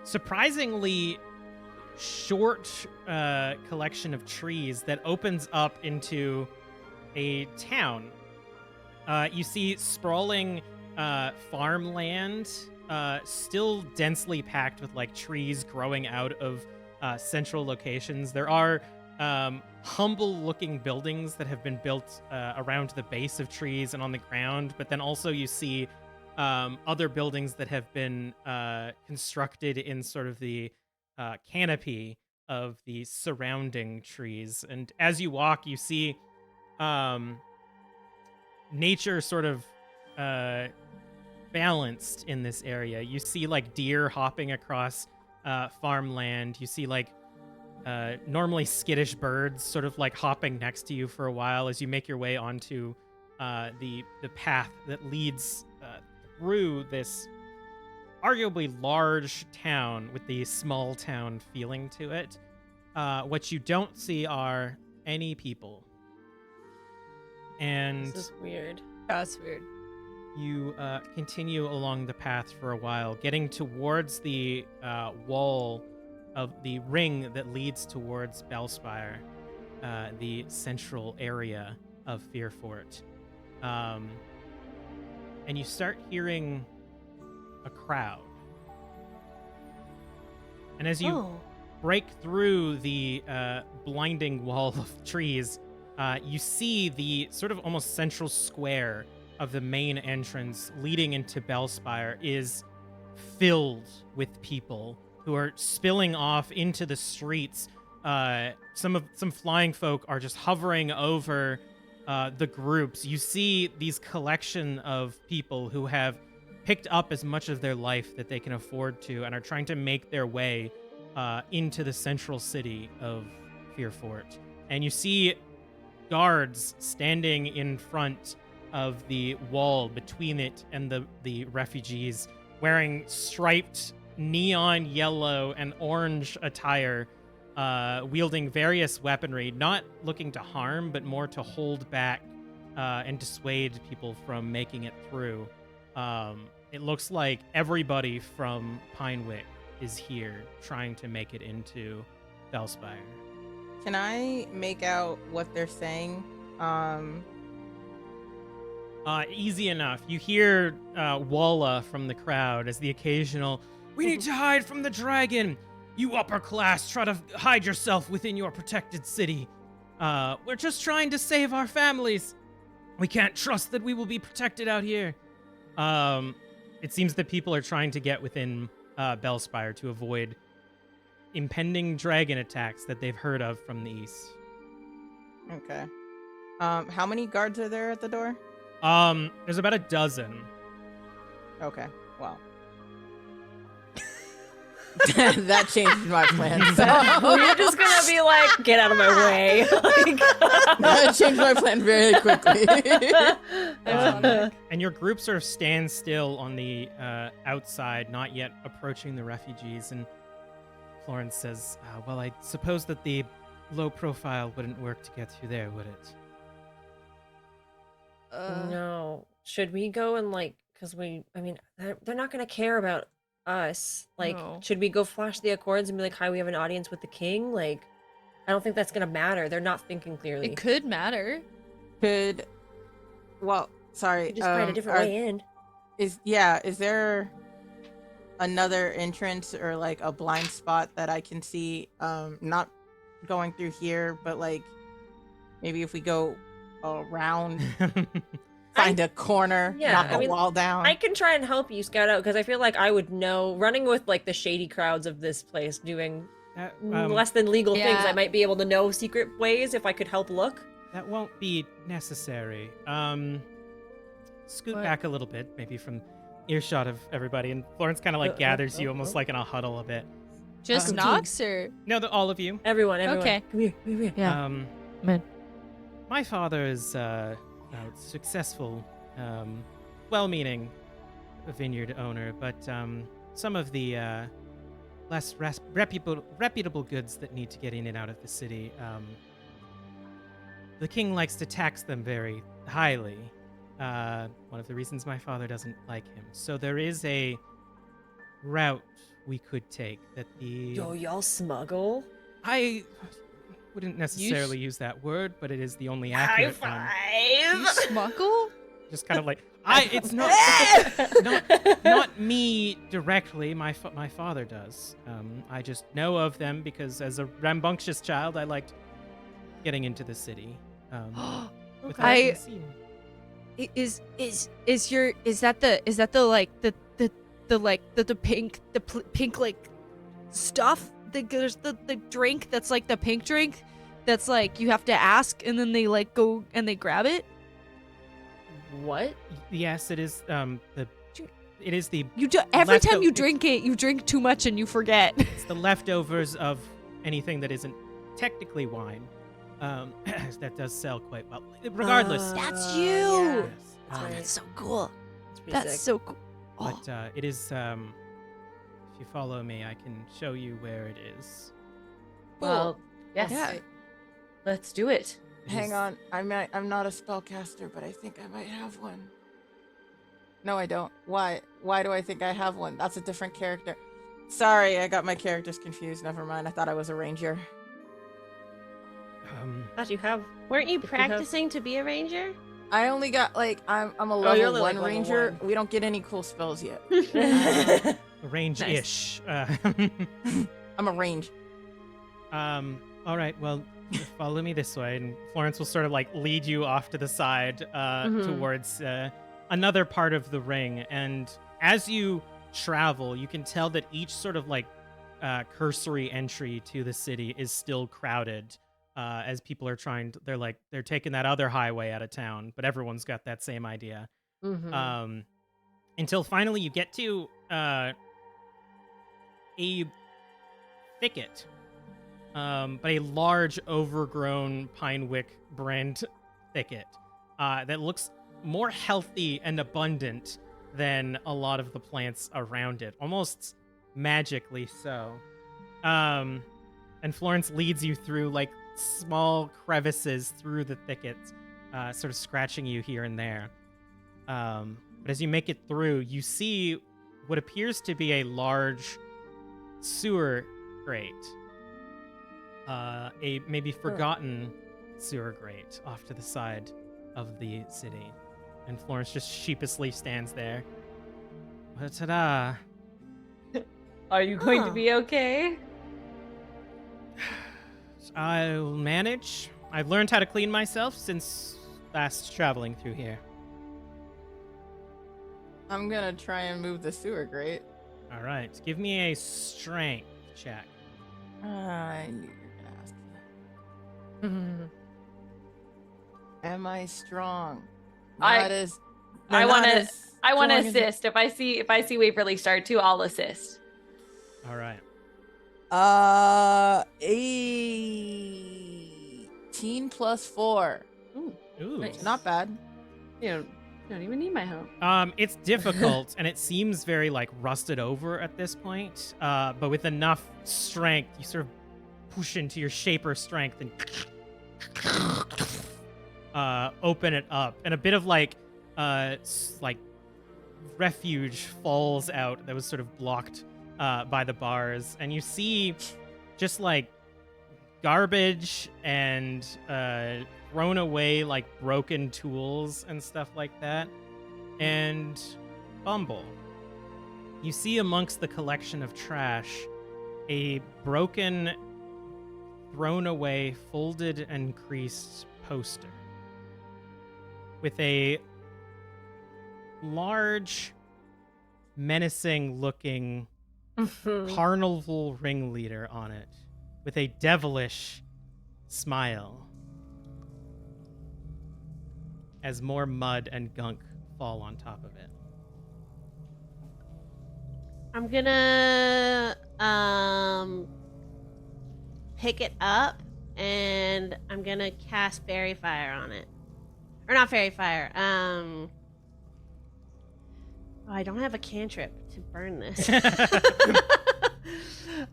surprisingly short collection of trees that opens up into a town, you see sprawling farmland, still densely packed with like trees growing out of central locations. There are humble-looking buildings that have been built around the base of trees and on the ground, but then also you see other buildings that have been constructed in sort of the canopy of the surrounding trees. And as you walk, you see nature sort of balanced in this area. You see like deer hopping across farmland. You see like normally skittish birds sort of like hopping next to you for a while as you make your way onto the path that leads through this arguably large town with the small town feeling to it. What you don't see are any people. And This is weird. That's weird. you continue along the path for a while, getting towards the wall of the ring that leads towards Bellspire, the central area of Fearfort. And you start hearing a crowd. And as you break through the blinding wall of trees, you see the sort of almost central square of the main entrance leading into Bellspire is filled with people who are spilling off into the streets. Some flying folk are just hovering over the groups. You see these collection of people who have picked up as much of their life that they can afford to and are trying to make their way into the central city of Fearfort. And you see guards standing in front of the wall between it and the refugees, wearing striped neon yellow and orange attire, wielding various weaponry, not looking to harm, but more to hold back and dissuade people from making it through. It looks like everybody from Pinewick is here trying to make it into Bellspire. Can I make out what they're saying? Easy enough. You hear Walla from the crowd as the occasional, "We need to hide from the dragon! You upper class, try to hide yourself within your protected city. We're just trying to save our families. We can't trust that we will be protected out here." It seems that people are trying to get within Bellspire to avoid impending dragon attacks that they've heard of from the east. Okay. How many guards are there at the door? There's about a dozen. Okay, well. That changed my plan. So. We're just gonna be like, get out of my way. That changed my plan very quickly. And your group sort of stands still on the outside, not yet approaching the refugees. And Florence says, well, I suppose that the low profile wouldn't work to get through there, would it? No. Should we go and because they're not gonna care about us. No. Should we go flash the accords and be like, hi, we have an audience with the king? I don't think that's gonna matter. They're not thinking clearly. It could matter. Sorry. We just find a different way in. Is there another entrance or a blind spot that I can see? Not going through here, but maybe if we go around, find a corner, knock a wall down. I can try and help you scout out because I feel like I would know running with the shady crowds of this place doing less than legal things. I might be able to know secret ways if I could help look. That won't be necessary. Scoot back a little bit, maybe from earshot of everybody, and Florence kind of gathers you almost like in a huddle a bit. Just Noxx or no, all of you. Everyone. Okay. Come here. Yeah. Man. My father is successful, well-meaning vineyard owner, but some of the less reputable goods that need to get in and out of the city. The king likes to tax them very highly. One of the reasons my father doesn't like him. So there is a route we could take that the... Yo, y'all smuggle? I wouldn't necessarily use that word, but it is the only High accurate five! one. Smuggle? Just kind of like... it's not, not me directly. My father does. I just know of them because as a rambunctious child, I liked getting into the city. Without being seen. Is that the pink like stuff? There's the drink that's like the pink drink that's like you have to ask and then they like go and they grab it. What? Yes, it is. It is the. Every time you drink it, you drink too much and you forget. It's the leftovers of anything that isn't technically wine. That does sell quite well. Regardless, That's you. Yeah. Oh, that's so cool. pretty That's sick. so cool. Oh. but it is. If you follow me, I can show you where it is. Well, yes. Yeah. Let's do it. It Hang is- on, I'm not a spellcaster, but I think I might have one. No, I don't. Why? Why do I think I have one? That's a different character. Sorry, I got my characters confused. Never mind. I thought I was a ranger. Thought you have. Weren't you If you have- practicing to be a ranger? I only got like I'm a you're level only, one like, level ranger. one. We don't get any cool spells yet. range-ish. I'm a range. All right. Well, follow me this way, and Florence will sort of like lead you off to the side towards another part of the ring. And as you travel, you can tell that each sort of like cursory entry to the city is still crowded. As people are they're taking that other highway out of town, but everyone's got that same idea. Until finally you get to a thicket, but a large overgrown pinewick brand thicket that looks more healthy and abundant than a lot of the plants around it, almost magically so. And Florence leads you through like small crevices through the thickets, sort of scratching you here and there. But as you make it through, you see what appears to be a large sewer grate. A maybe forgotten sewer grate off to the side of the city. And Florence just sheepishly stands there. Ta-da! Are you going to be okay? I'll manage. I've learned how to clean myself since last traveling through here. I'm gonna try and move the sewer grate. All right, give me a strength check. I knew you were gonna ask for that. Am I strong? I want to assist. If I see Waverly start to, I'll assist. All right. 18 plus 4. Ooh. Nice. Not bad. You don't even need my help. It's difficult, and it seems very like rusted over at this point. But with enough strength, you sort of push into your shaper strength and open it up, and a bit of like refuge falls out that was sort of blocked by the bars, and you see just like garbage and thrown away like broken tools and stuff like that. And Bumble, you see amongst the collection of trash a broken, thrown away, folded and creased poster with a large, menacing looking carnival ringleader on it with a devilish smile as more mud and gunk fall on top of it. I'm gonna pick it up and I'm gonna cast Fairy Fire on it. Or not Fairy Fire. Oh, I don't have a cantrip to burn this.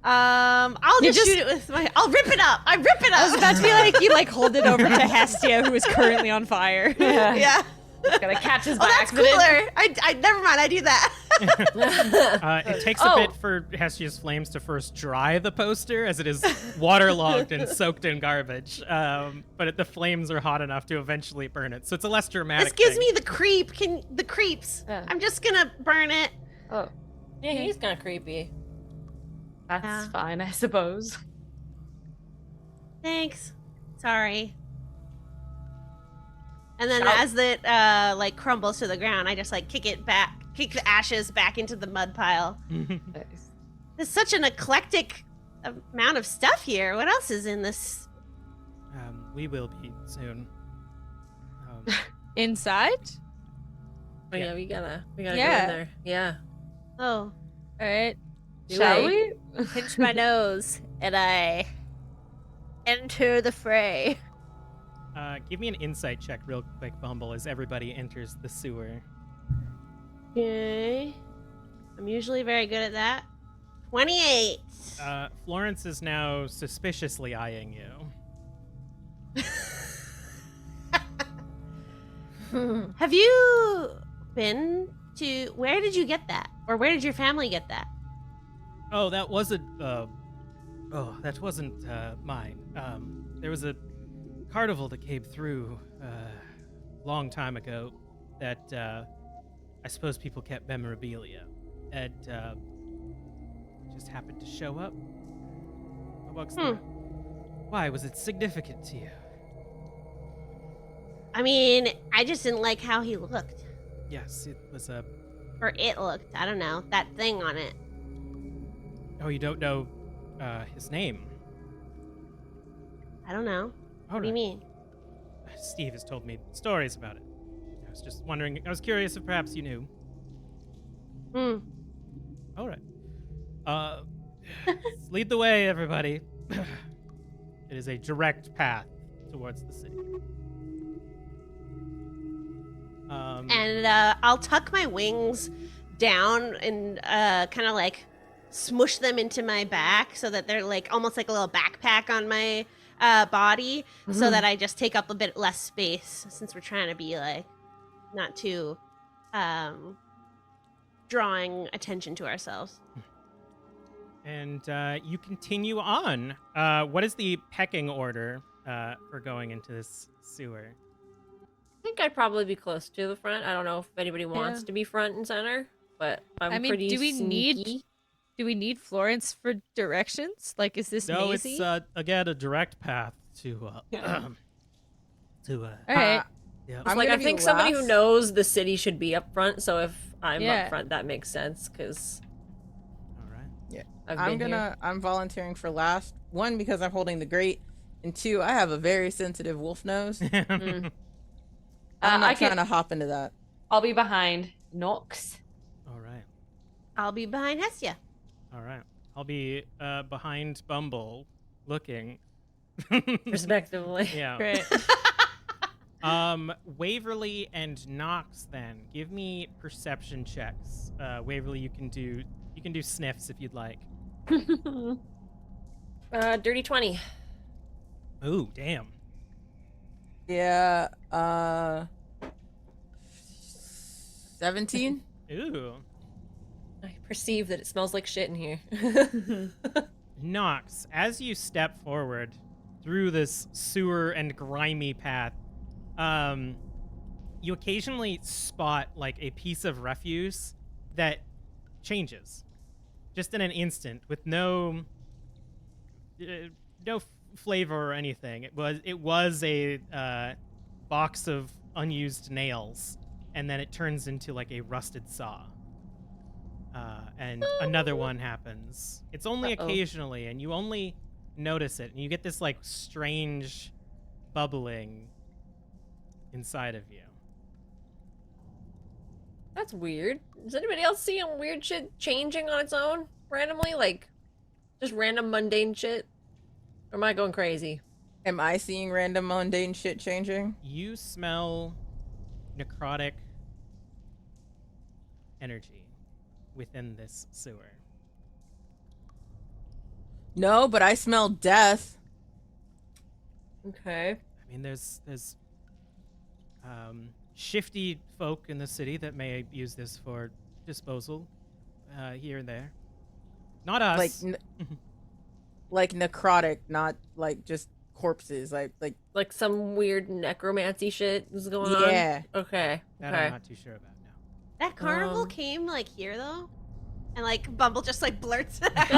I'll just shoot it with my. I'll rip it up. I rip it up. I was about to be like, you like hold it over to Hestia, who is currently on fire. Yeah. Gotta catch his. Oh, that's cooler. I never mind. I do that. It takes a bit for Hestia's flames to first dry the poster, as it is waterlogged and soaked in garbage. But the flames are hot enough to eventually burn it, so it's a less dramatic. This gives thing. me the creeps. Yeah. I'm just gonna burn it. Oh, Yeah, he's kind of creepy. that's fine, I suppose. Thanks. Sorry. And then as it like crumbles to the ground, I just like kick the ashes back into the mud pile. Nice. There's such an eclectic amount of stuff here. What else is in this? We will be soon. Inside? Oh, yeah, we gotta go in Yeah. there. Yeah. Oh, All right. Shall we? Pinch my nose and I enter the fray. Give me an insight check real quick, Bumble, as everybody enters the sewer. okay. I'm usually very good at that. 28. Florence is now suspiciously eyeing you. Have you been to? Where did you get that, or where did your family get that? Oh, that wasn't. That wasn't mine. There was a carnival that came through a long time ago that I suppose people kept memorabilia, and just happened to show up amongst them. Why was it significant to you? I mean, I just didn't like how he looked, Yes, it was a. or it looked. I don't know, that thing on it. Oh, you don't know his name? I don't know. All What do you right. mean? Steve has told me stories about it. I was just wondering. I was curious if perhaps you knew. All right. Lead the way, everybody. It is a direct path towards the city. And I'll tuck my wings down and kind of like smush them into my back so that they're like almost like a little backpack on my body, so that I just take up a bit less space, since we're trying to be like not too drawing attention to ourselves. And you continue on. What is the pecking order for going into this sewer? I think I'd probably be close to the front. I don't know if anybody wants to be front and center, but I'm pretty do we sneaky. need Florence for directions? Like, is this No, mazy? it's again a direct path to All right. yeah. It's I'm like, gonna I be think somebody who last. knows the city should be up front, so if I'm Yeah. up front, that makes sense, because All right. I'm volunteering for last. One, because I'm holding the grate, and two, I have a very sensitive wolf nose. I'm not trying to hop into that. I'll be behind Noxx. All right. I'll be behind Hestia. All right. I'll be behind Bumble, looking. respectively. Yeah. Great. Waverly and Noxx, then give me perception checks. Waverly, you can do sniffs if you'd like. Dirty 20. Ooh, damn. Yeah, 17? Ooh. I perceive that it smells like shit in here. Noxx, as you step forward through this sewer and grimy path, you occasionally spot like a piece of refuse that changes just in an instant with no flavor or anything. It was a box of unused nails, and then it turns into like a rusted saw. And another one happens. It's only occasionally, and you only notice it, and you get this like strange bubbling inside of you. That's weird. Is anybody else seeing weird shit changing on its own randomly? Like, just random mundane shit? Or am I going crazy? Am I seeing random mundane shit changing? You smell necrotic energy within this sewer. No, but I smell death. Okay. I mean, there's shifty folk in the city that may use this for disposal here and there. Not us. Like necrotic, not like just corpses. Like some weird necromancy shit is going on. Yeah. Okay. That Okay. I'm not too sure about now. That carnival came like here though, and like Bumble just like blurts it out.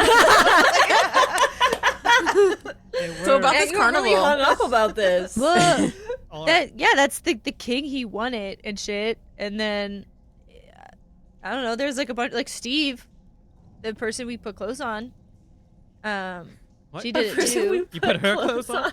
So about Yeah, this you were really carnival. hung up about this. Well, All right. that's the king. He won it and shit. And then I don't know. There's like a bunch, like Steve, the person we put clothes on. What? She did it too. You put her clothes on?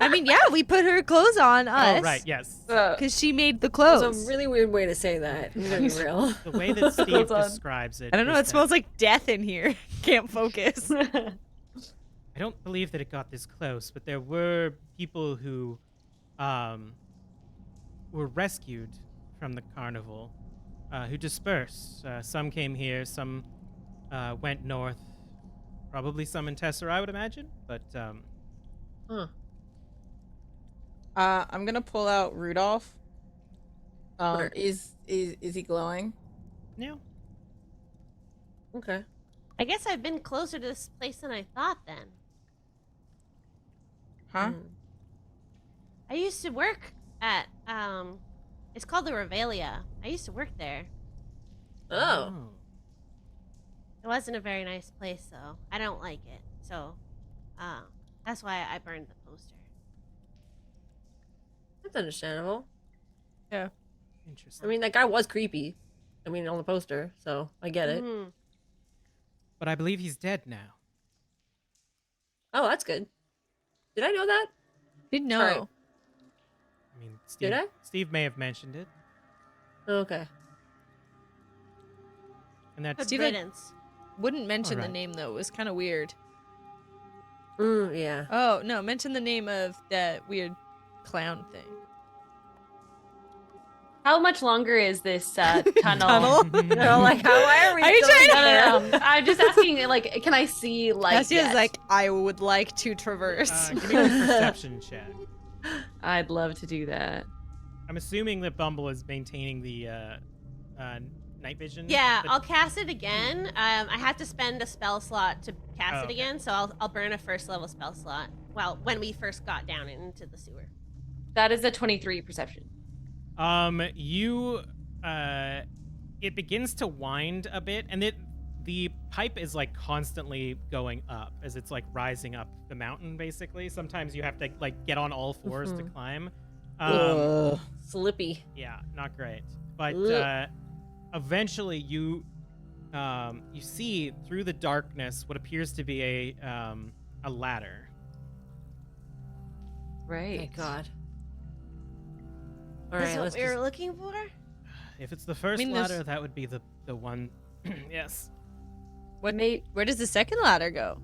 I mean, yeah, we put her clothes on us. Oh, right, yes. Because she made the It's clothes. a really weird way to say that. I'm gonna be real. The way that Steve Clothes on. describes it. I don't know. is It smells that like death in here. Can't focus. I don't believe that it got this close, but there were people who were rescued from the carnival who dispersed. Some came here, some went north. Probably some in Tessera, I would imagine, but I'm gonna pull out Rudolph. Where? Is he glowing? yeah. Okay. I guess I've been closer to this place than I thought. Then Huh? I used to work at it's called the Revelia. I used to work there. Oh. It wasn't a very nice place, though. I don't like it, so that's why I burned the poster. That's understandable. Interesting. I mean, that guy was creepy. I mean, on the poster, so I get it. Mhm. But I believe he's dead now. Oh, that's good. Did I know that? Didn't know. Sorry. I mean, Steve, Did I? Steve may have mentioned it, Okay. and that's Good Steve, like, riddance. Wouldn't mention the Alright. name though. It was kind of weird. Yeah. Oh no, mention the name of that weird clown thing. How much longer is this tunnel? Tunnel? They're like, why are we Are you still trying to- here? No. I'm just asking, like, can I see light Cassia's yet? like, I would like to traverse. give me a perception check. I'd love to do that. I'm assuming that Bumble is maintaining the night vision. Yeah, but- I'll cast it again. I have to spend a spell slot to cast Oh, it okay. again, so I'll burn a first level spell slot. Well, when we first got down into the sewer. That is a 23 perception. You it begins to wind a bit, and the pipe is like constantly going up as it's like rising up the mountain. Basically, sometimes you have to like get on all fours to climb. Slippy. Yeah, not great. But Ugh. eventually, you see through the darkness what appears to be a ladder. Right. Thank God. All That's right, what let's we just... were looking for? If it's the first mean, there's- ladder, that would be the one. Yes. Where does the second ladder go?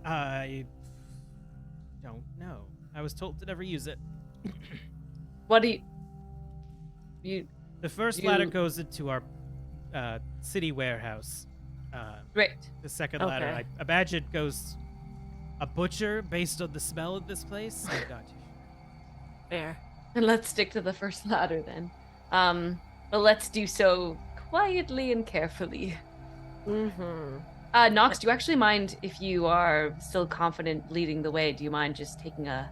I don't know. I was told to never use it. What do you... The first You- ladder goes into our city warehouse. Right. The second ladder, Okay. I imagine, goes a butcher based on the smell of this place. I got you. Fair. And let's stick to the first ladder then. But let's do so quietly and carefully. Mm-hmm. Noxx, do you actually mind, if you are still confident leading the way, do you mind just taking a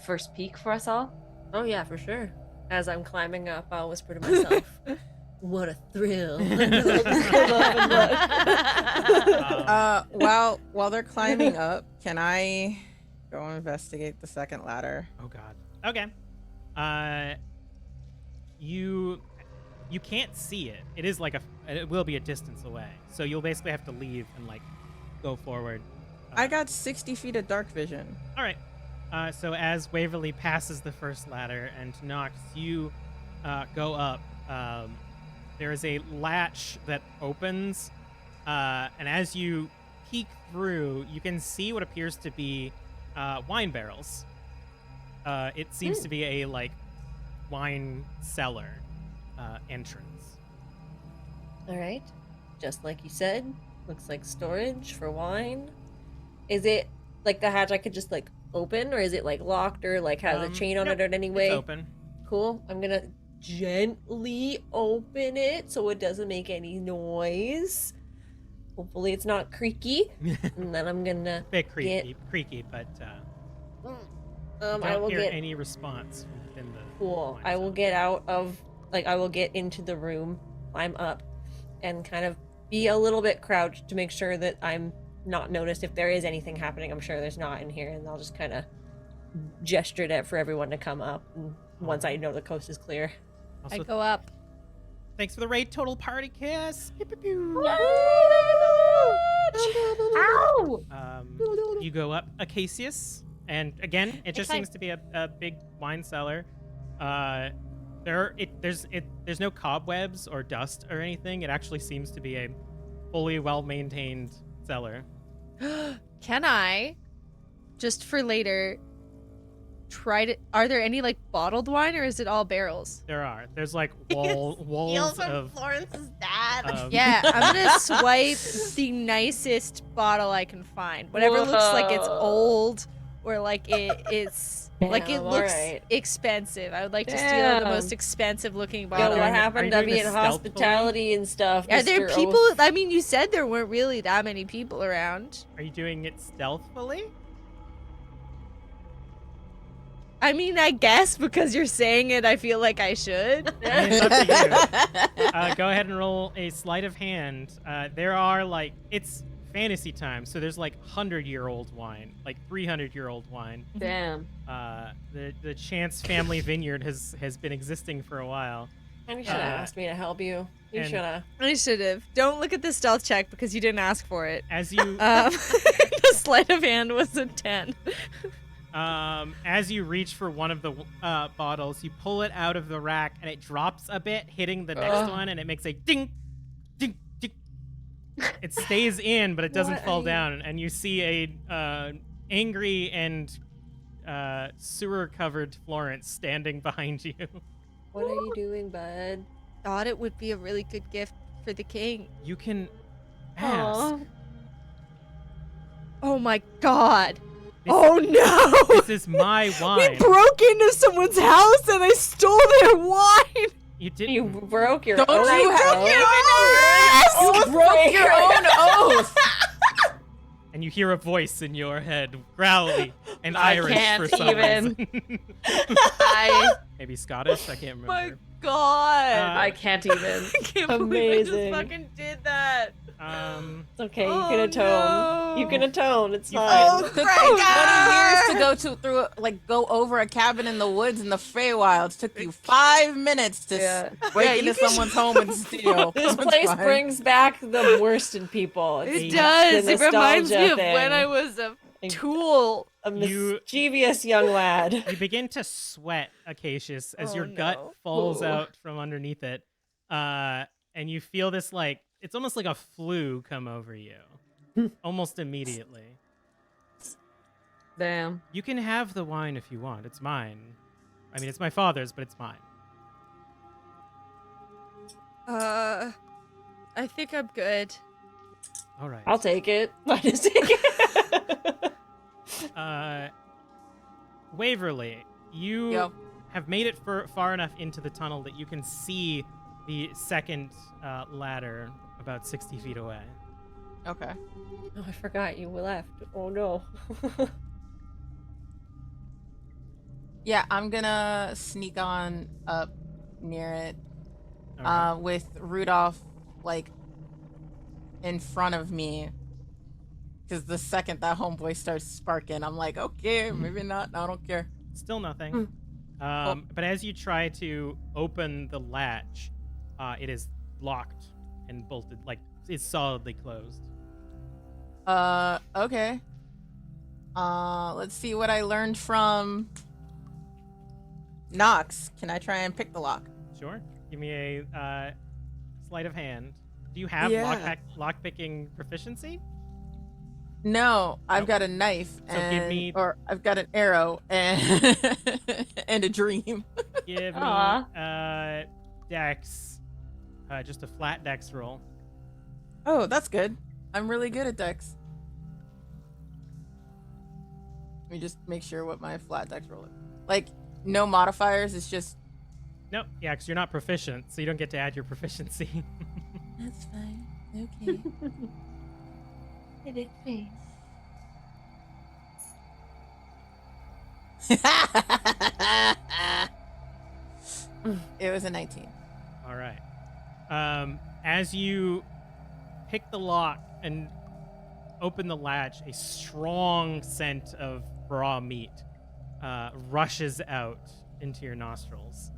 first peek for us all? Oh yeah, for sure. As I'm climbing up, I'll whisper to myself, "What a thrill!" While they're climbing up, can I go investigate the second ladder? Oh God. Okay. You can't see it. It is like it will be a distance away. So you'll basically have to leave and like go forward. I got 60 feet of dark vision. All right. So as Waverly passes the first ladder and Noxx, you go up. There is a latch that opens, and as you peek through, you can see what appears to be wine barrels. It seems to be a like wine cellar entrance. All right, just like you said, looks like storage for wine. is it like the hatch I could just like open, or is it like locked or like has a chain on nope, it in any way? It's open. Cool. I'm gonna gently open it so it doesn't make any noise. Hopefully it's not creaky. And then I'm gonna Bit creaky, but I will hear get any response from within the cool. wine I will cellar. get out of I will get into the room, climb up, and kind of be a little bit crouched to make sure that I'm not noticed if there is anything happening. I'm sure there's not in here, and I'll just kind of gesture it for everyone to come up once I know the coast is clear. I Also, go up. thanks for the raid total party kiss. Pew, pew, pew. Ow! You go up Acacius, and again, it just seems to be a big wine cellar. There's no cobwebs or dust or anything. It actually seems to be a fully well-maintained cellar. Can I, just for later, try to? Are there any like bottled wine, or is it all barrels? There's like Steal walls from of Florence's dad. Yeah, I'm gonna swipe the nicest bottle I can find. Whatever looks like it's old or like it's like it Damn, looks alright. expensive. I would like to steal the Damn. most expensive looking Yo, bottle. what are you happened to doing being this stealthily? hospitality and stuff? Are there Mr. people? Oath? I mean, you said there weren't really that many people around. Are you doing it stealthily? I mean, I guess because you're saying it, I feel like I should. I mean, it's up to you. Go ahead and roll a sleight of hand. There are like, it's fantasy time, so there's like 100-year-old wine, like 300-year-old wine. Damn. The Chance family vineyard has been existing for a while. And you should have asked me to help you. You and- should have. I should have. Don't look at the stealth check because you didn't ask for it. As you The sleight of hand was a 10. as you reach for one of the bottles, you pull it out of the rack and it drops a bit, hitting the next one, and it makes a ding, ding, ding. It stays in, but it doesn't What fall are you- down, and you see a angry and sewer-covered Florence standing behind you. What are you doing, bud? Thought it would be a really good gift for the king. You can ask. Aw. Oh my god. This, Oh no! this is my wine. We broke into someone's house and I stole their wine! You didn't. You broke your Don't own you oath. have You broke your own oath. And you hear a voice in your head, growly and I Irish can't for some even. reason. I Maybe Scottish. I can't remember. My god! I can't even. I can't believe I just Amazing. fucking did that. It's okay. You Oh, can atone. no. You can atone. It's You- fine. Oh, Took Gregor! 20 years to go over a cabin in the woods in the Feywilds. Took you 5 minutes to Yeah. break Yeah, into you can- someone's home and steal. This It's place fine. brings back the worst in people. It's It The does. It reminds me nostalgia of when thing. I was a Like, tool. a You- mischievous young lad. You begin to sweat, Acacius, as Oh, your gut no. falls Ooh. out from underneath it. And you feel this, like, it's almost like a flu come over you. Almost immediately. Damn. You can have the wine if you want. It's mine. I mean, it's my father's, but it's mine. I think I'm good. All right. I'll take it. I just take it. Waverly, you Yo. have made it far enough into the tunnel that you can see the second ladder about 60 feet away. Okay. Oh, I forgot you left. Oh no. Yeah, I'm gonna sneak on up near it All right. with Rudolph, like, in front of me. Because the second that homeboy starts sparking, I'm like, okay, maybe not. I don't care. Still nothing. But as you try to open the latch, it is locked and bolted, like it's solidly closed. Okay. Let's see what I learned from Noxx. Can I try and pick the lock? Sure. Give me a sleight of hand. Do you have Yeah. lockpicking proficiency? No, I've Nope. got a knife So give me- or I've got an arrow and and a dream. Give me Aw. dex. Just a flat dex roll. Oh, that's good. I'm really good at dex. Let me just make sure what my flat dex roll is. Like, no modifiers, it's just... Nope. Yeah, because you're not proficient, so you don't get to add your proficiency. That's fine. Okay. It was a 19. All right. As you pick the lock and open the latch, a strong scent of raw meat rushes out into your nostrils.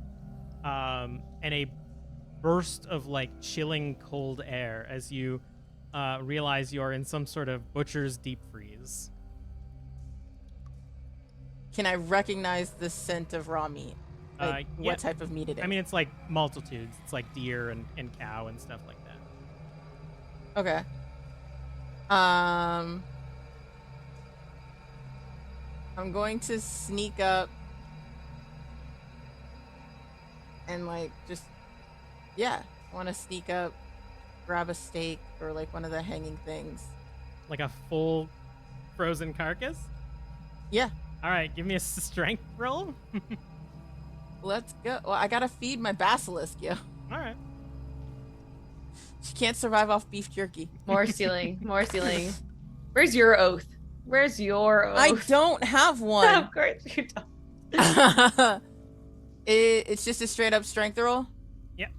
And a burst of like chilling cold air as you realize you're in some sort of butcher's deep freeze. Can I recognize the scent of raw meat? Like, Yeah. what type of meat it is? I mean, it's like multitudes. It's like deer and cow and stuff like that. Okay. I'm going to sneak up and like just I want to sneak up, grab a steak or like one of the hanging things. Like a full frozen carcass? Yeah. All right, give me a strength roll. Let's go. Well, I gotta feed my basilisk, yo. All right. She can't survive off beef jerky. More stealing. More stealing. Where's your oath? Where's your oath? I don't have one. Of course you don't. It's just a straight up strength roll? Yep.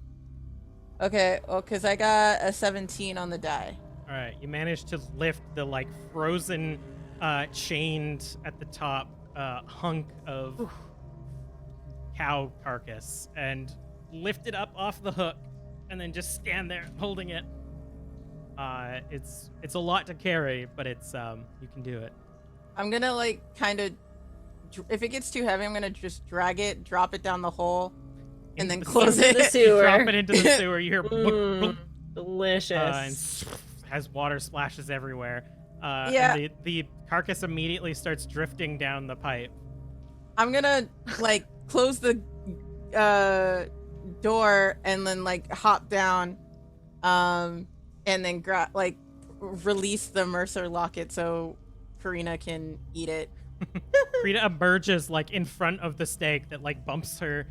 Okay, well, because I got a 17 on the die. All right, you managed to lift the like frozen, chained at the top hunk of cow carcass and lift it up off the hook, and then just stand there holding it. It's a lot to carry, but it's you can do it. I'm gonna like kind of, if it gets too heavy, I'm gonna just drag it, drop it down the hole, and then close Into the it. sewer. Drop it into the sewer. You hear Delicious. and as water splashes everywhere. Yeah. And the carcass immediately starts drifting down the pipe. I'm gonna like close the door and then like hop down, and then release the Mercer locket so Karina can eat it. Rita emerges like in front of the steak that like bumps her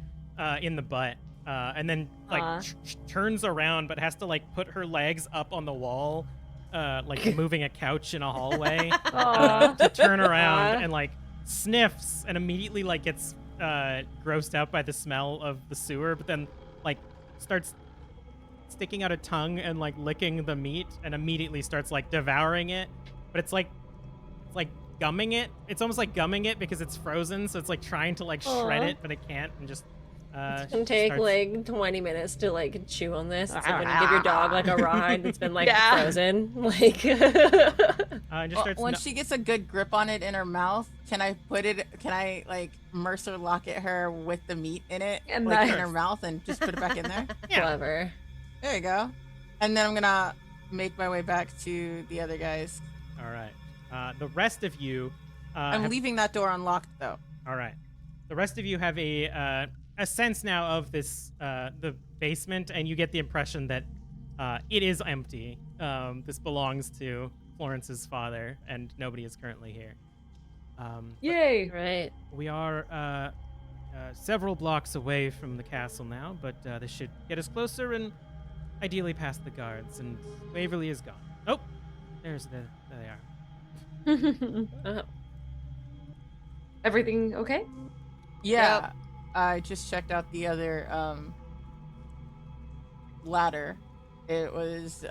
in the butt, and then like turns around but has to like put her legs up on the wall, like moving a couch in a hallway, to turn around and like sniffs and immediately like gets grossed out by the smell of the sewer, but then like starts sticking out a tongue and like licking the meat and immediately starts like devouring it, but it's like gumming it. It's almost like gumming it because it's frozen, so it's like trying to like shred it, but it can't, and just It's gonna take like 20 minutes to like chew on this. It's like when you give your dog like a rawhide that's been like frozen. Like just starts once she gets a good grip on it in her mouth, can I like Mercer locket her with the meat in it, And like then- in her mouth, and just put it back in there? clever. There you go. And then I'm gonna make my way back to the other guys. All right. The rest of you I'm leaving that door unlocked though. All right. The rest of you have a sense now of this the basement, and you get the impression that it is empty. This belongs to Florence's father, and nobody is currently here. Yay! Right. We are several blocks away from the castle now, but this should get us closer and ideally past the guards. And Waverly is gone. Oh, there they are. Everything okay? Yeah. Yep. I just checked out the other ladder. It was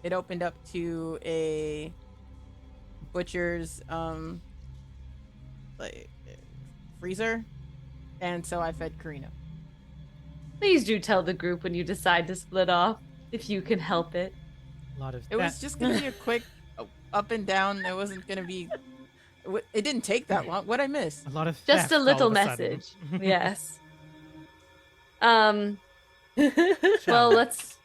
it opened up to a butcher's like freezer, and so I fed Karina. Please do tell the group when you decide to split off, if you can help it. A lot of It was just gonna be a quick up and down. It wasn't gonna be. It didn't take that long. What'd I miss? a lot of Just theft a all little of a sudden. message. Yes. Well, let's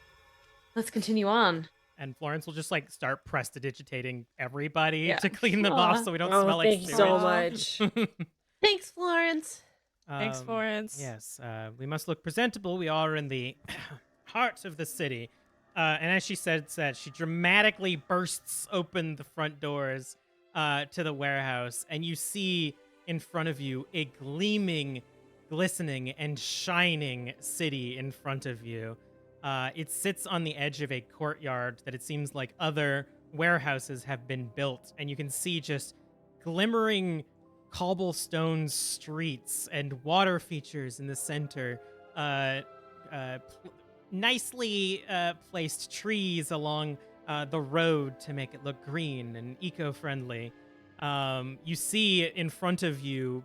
continue on. And Florence will just like start prestidigitating everybody Yeah. to clean them Aw. off so we don't Oh, smell like thank you sewage. so much. Thanks, Florence. Thanks, Um, Florence. Yes, we must look presentable. We are in the heart of the city. And as she says that, she dramatically bursts open the front doors to the warehouse, and you see in front of you a gleaming, glistening, and shining city in front of you. It sits on the edge of a courtyard that it seems like other warehouses have been built, and you can see just glimmering cobblestone streets and water features in the center. Nicely placed trees along the road to make it look green and eco-friendly. You see in front of you,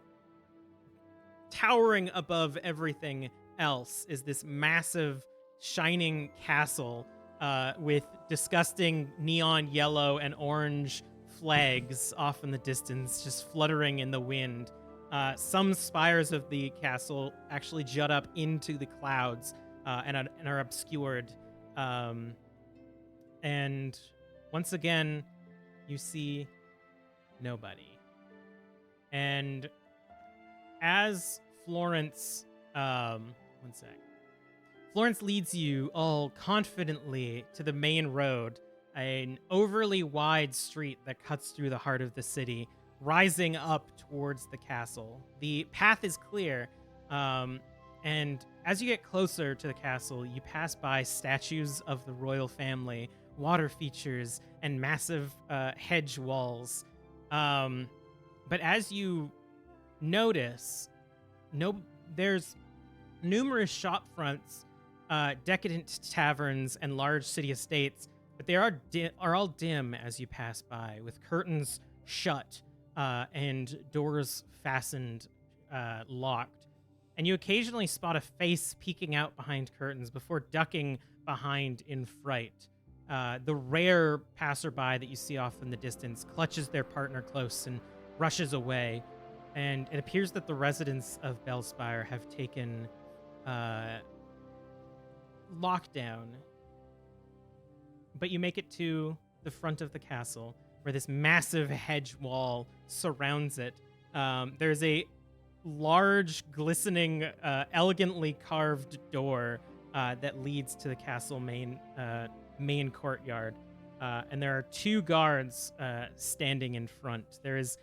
towering above everything else, is this massive, shining castle with disgusting neon yellow and orange flags off in the distance, just fluttering in the wind. Some spires of the castle actually jut up into the clouds and are obscured. And once again, you see nobody. And as Florence, one sec. Florence leads you all confidently to the main road, an overly wide street that cuts through the heart of the city, rising up towards the castle. The path is clear, and as you get closer to the castle, you pass by statues of the royal family, water features, and massive hedge walls. But as you notice, there's numerous shop fronts, decadent taverns, and large city estates, but they are all dim as you pass by, with curtains shut and doors fastened, locked. And you occasionally spot a face peeking out behind curtains before ducking behind in fright. The rare passerby that you see off in the distance clutches their partner close and rushes away. And it appears that the residents of Bellspire have taken lockdown. But you make it to the front of the castle, where this massive hedge wall surrounds it. There's a large, glistening, elegantly carved door that leads to the castle main courtyard. And there are two guards standing in front. There is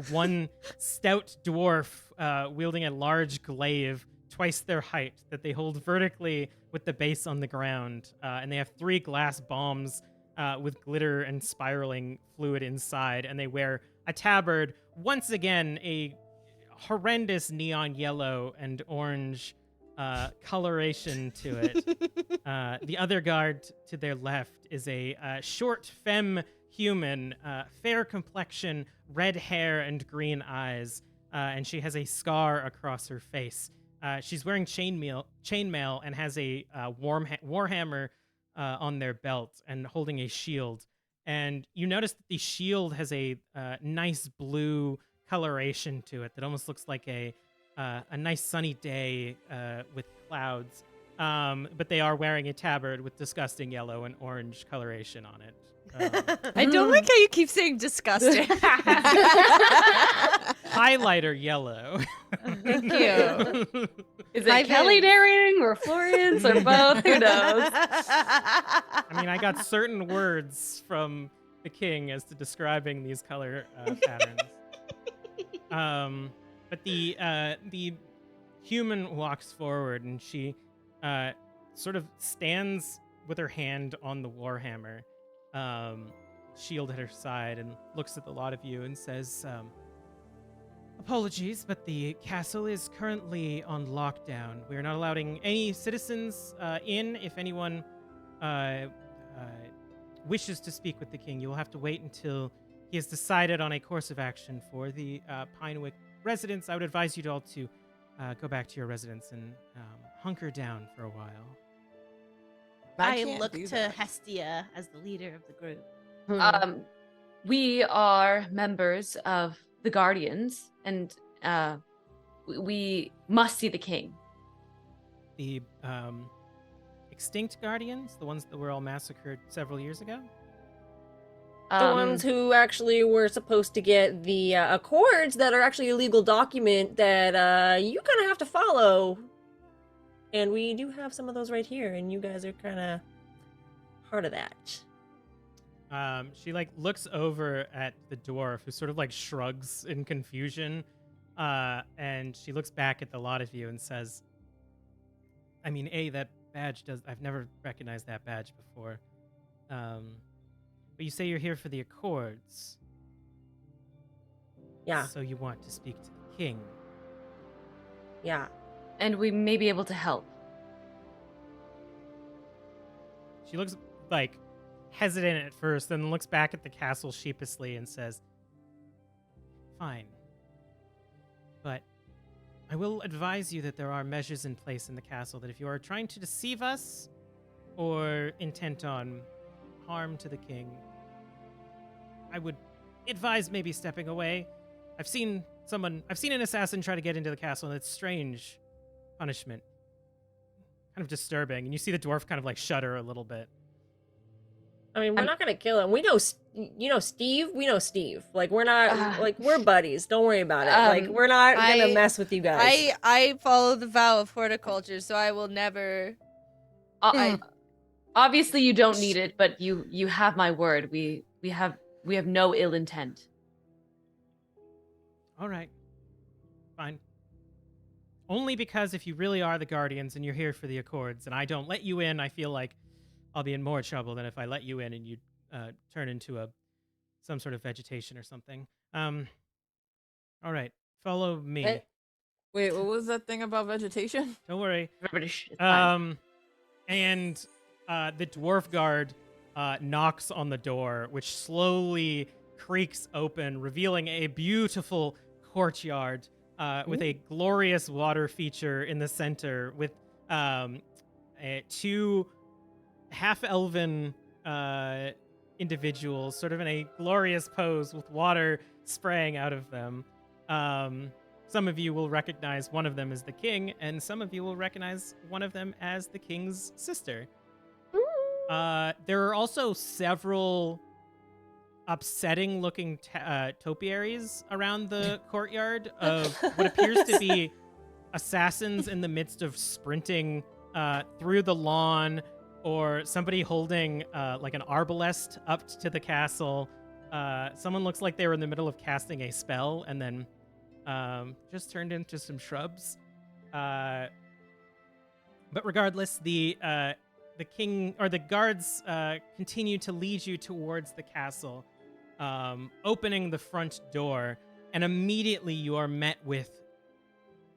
one stout dwarf wielding a large glaive, twice their height, that they hold vertically with the base on the ground. And they have 3 glass bombs with glitter and spiraling fluid inside. And they wear a tabard, once again, a horrendous neon yellow and orange coloration to it. The other guard to their left is a short femme human, fair complexion, red hair, and green eyes, and she has a scar across her face. She's wearing chainmail and has a warhammer on their belt and holding a shield. And you notice that the shield has a nice blue coloration to it that almost looks like a nice sunny day with clouds. But they are wearing a tabard with disgusting yellow and orange coloration on it. I don't like how you keep saying disgusting. Highlighter yellow. Thank you. Is it Kelly narrating or Florence or both? Who knows? I mean, I got certain words from the king as to describing these color patterns. But the human walks forward, and she sort of stands with her hand on the warhammer, shield at her side, and looks at the lot of you and says, apologies, but the castle is currently on lockdown. We are not allowing any citizens in. If anyone wishes to speak with the king, you will have to wait until he has decided on a course of action for the Pinewick residents. I would advise you all to go back to your residence and hunker down for a while. I look to Hestia as the leader of the group. We are members of the Guardians, and we must see the king. The extinct Guardians? The ones that were all massacred several years ago? The ones who actually were supposed to get the accords that are actually a legal document that you kind of have to follow. And we do have some of those right here, and you guys are kind of part of that. She like looks over at the dwarf, who sort of like shrugs in confusion, and she looks back at the lot of you and says, "I mean, that badge I've never recognized that badge before. But you say you're here for the Accords. Yeah. So you want to speak to the king. Yeah. And we may be able to help. She looks like hesitant at first, then looks back at the castle sheepishly and says, "Fine. But I will advise you that there are measures in place in the castle that if you are trying to deceive us or intent on harm to the king, I would advise maybe stepping away. I've seen an assassin try to get into the castle, and it's strange punishment. Kind of disturbing." And you see the dwarf kind of like shudder a little bit. I mean, we're not gonna kill him. We know, Steve. We know Steve. Like, we're not like we're buddies. Don't worry about it. Like, we're not gonna mess with you guys. I follow the vow of horticulture, so I will never. Obviously, you don't need it, but you have my word. We have no ill intent. All right. Fine. Only because if you really are the Guardians and you're here for the Accords and I don't let you in, I feel like I'll be in more trouble than if I let you in and you turn into some sort of vegetation or something. All right. Follow me. Wait, what was that thing about vegetation? Don't worry. It's fine. And the dwarf guard knocks on the door, which slowly creaks open, revealing a beautiful courtyard with a glorious water feature in the center, with two half-elven individuals sort of in a glorious pose with water spraying out of them. Some of you will recognize one of them as the king, and some of you will recognize one of them as the king's sister. There are also several upsetting-looking topiaries around the courtyard of what appears to be assassins in the midst of sprinting through the lawn, or somebody holding like an arbalest up to the castle. Someone looks like they were in the middle of casting a spell and then just turned into some shrubs. But regardless, the king or the guards continue to lead you towards the castle, opening the front door, and immediately you are met with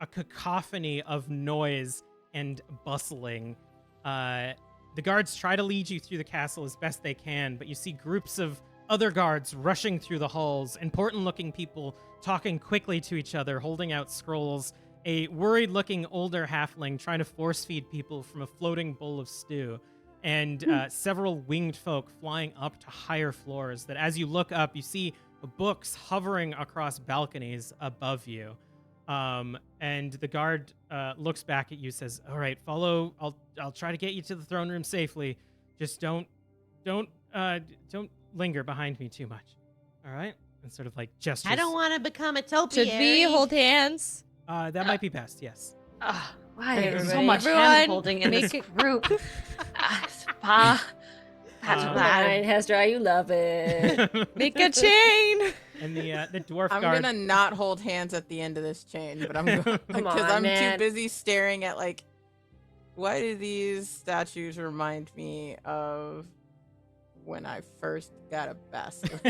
a cacophony of noise and bustling. The guards try to lead you through the castle as best they can, but you see groups of other guards rushing through the halls, important-looking people talking quickly to each other, holding out scrolls, a worried-looking older halfling trying to force-feed people from a floating bowl of stew, and several winged folk flying up to higher floors that as you look up, you see books hovering across balconies above you. And the guard looks back at you, says, "All right, follow. I'll try to get you to the throne room safely. Just don't linger behind me too much. All right?" And sort of like gestures. I don't want to become a topiary. Should we hold hands? That might be best. Yes. Why there's so everybody. much hand-holding in this group? All right, Hestia, you love it. Make a chain. And the dwarf I'm guard. gonna not hold hands at the end of this chain, but I'm because I'm man. too busy staring at like, why do these statues remind me of when I first got a basilisk?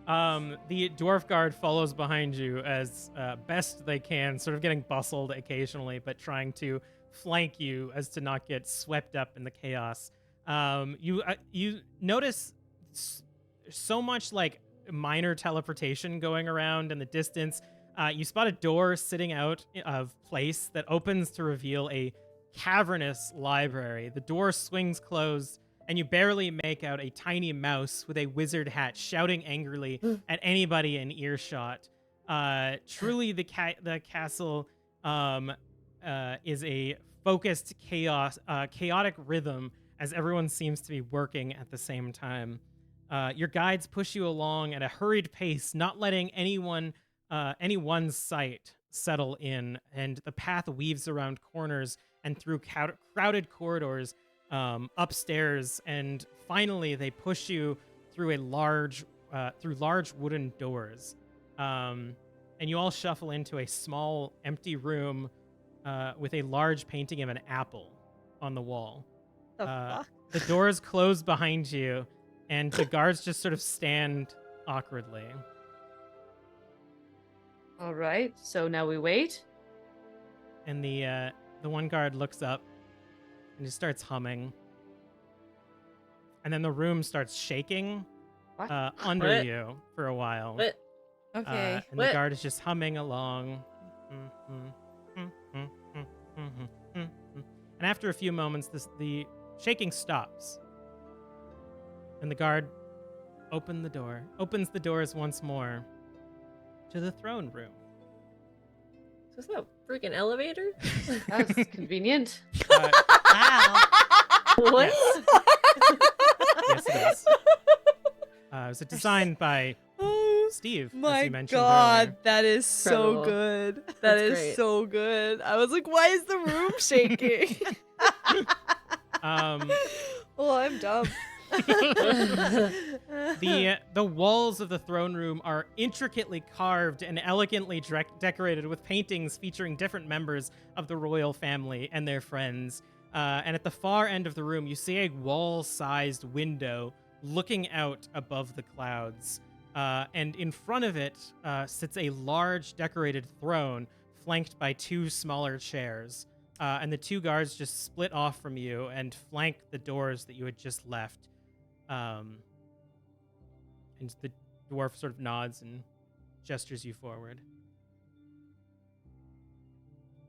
The dwarf guard follows behind you as best they can, sort of getting bustled occasionally, but trying to flank you as to not get swept up in the chaos. You notice so much like minor teleportation going around in the distance. You spot a door sitting out of place that opens to reveal a cavernous library. The door swings closed, and you barely make out a tiny mouse with a wizard hat shouting angrily at anybody in earshot. Truly, the castle is a focused chaotic rhythm as everyone seems to be working at the same time. Your guides push you along at a hurried pace, not letting anyone's sight settle in, and the path weaves around corners and through crowded corridors upstairs, and finally they push you through large wooden doors, and you all shuffle into a small empty room with a large painting of an apple on the wall. The fuck? The doors close behind you, and the guards just sort of stand awkwardly. All right, so now we wait. And the one guard looks up and he starts humming. And then the room starts shaking under What? you for a while. What? Okay. And What? the guard is just humming along. And after a few moments, the shaking stops. And the guard opens the doors once more to the throne room. Is that a freaking elevator? That's convenient. Uh, Wow. What? yes, it is. It was designed by Oh Steve, as my you mentioned god, earlier. that is so Incredible. good. That That's is great. so good. I was like, why is the room shaking? Oh, I'm dumb. The walls of the throne room are intricately carved and elegantly decorated with paintings featuring different members of the royal family and their friends. And at the far end of the room, you see a wall-sized window looking out above the clouds. And in front of it sits a large decorated throne flanked by two smaller chairs. And the two guards just split off from you and flank the doors that you had just left. And the dwarf sort of nods and gestures you forward.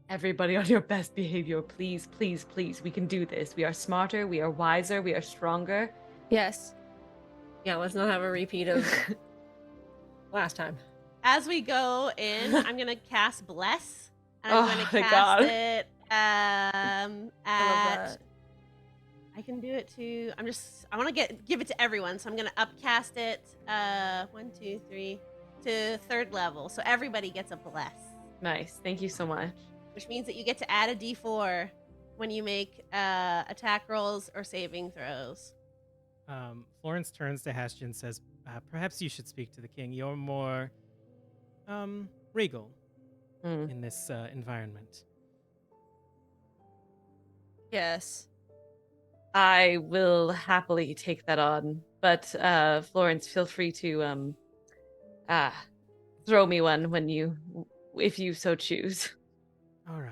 Everybody on your best behavior, please, please, please. We can do this. We are smarter, we are wiser, we are stronger. Yes. Yeah, let's not have a repeat of last time. As we go in, I'm gonna cast Bless. And I'm Oh gonna my cast God. it at that. I can do it to I want to give it to everyone, so I'm gonna upcast it 1, 2, 3 to 3rd level. So everybody gets a Bless. Nice. Thank you so much. Which means that you get to add a D4 when you make attack rolls or saving throws. Florence turns to Hestia and says, perhaps you should speak to the king. You're more regal in this environment. Yes. I will happily take that on, but Florence, feel free to throw me one if you so choose. All right.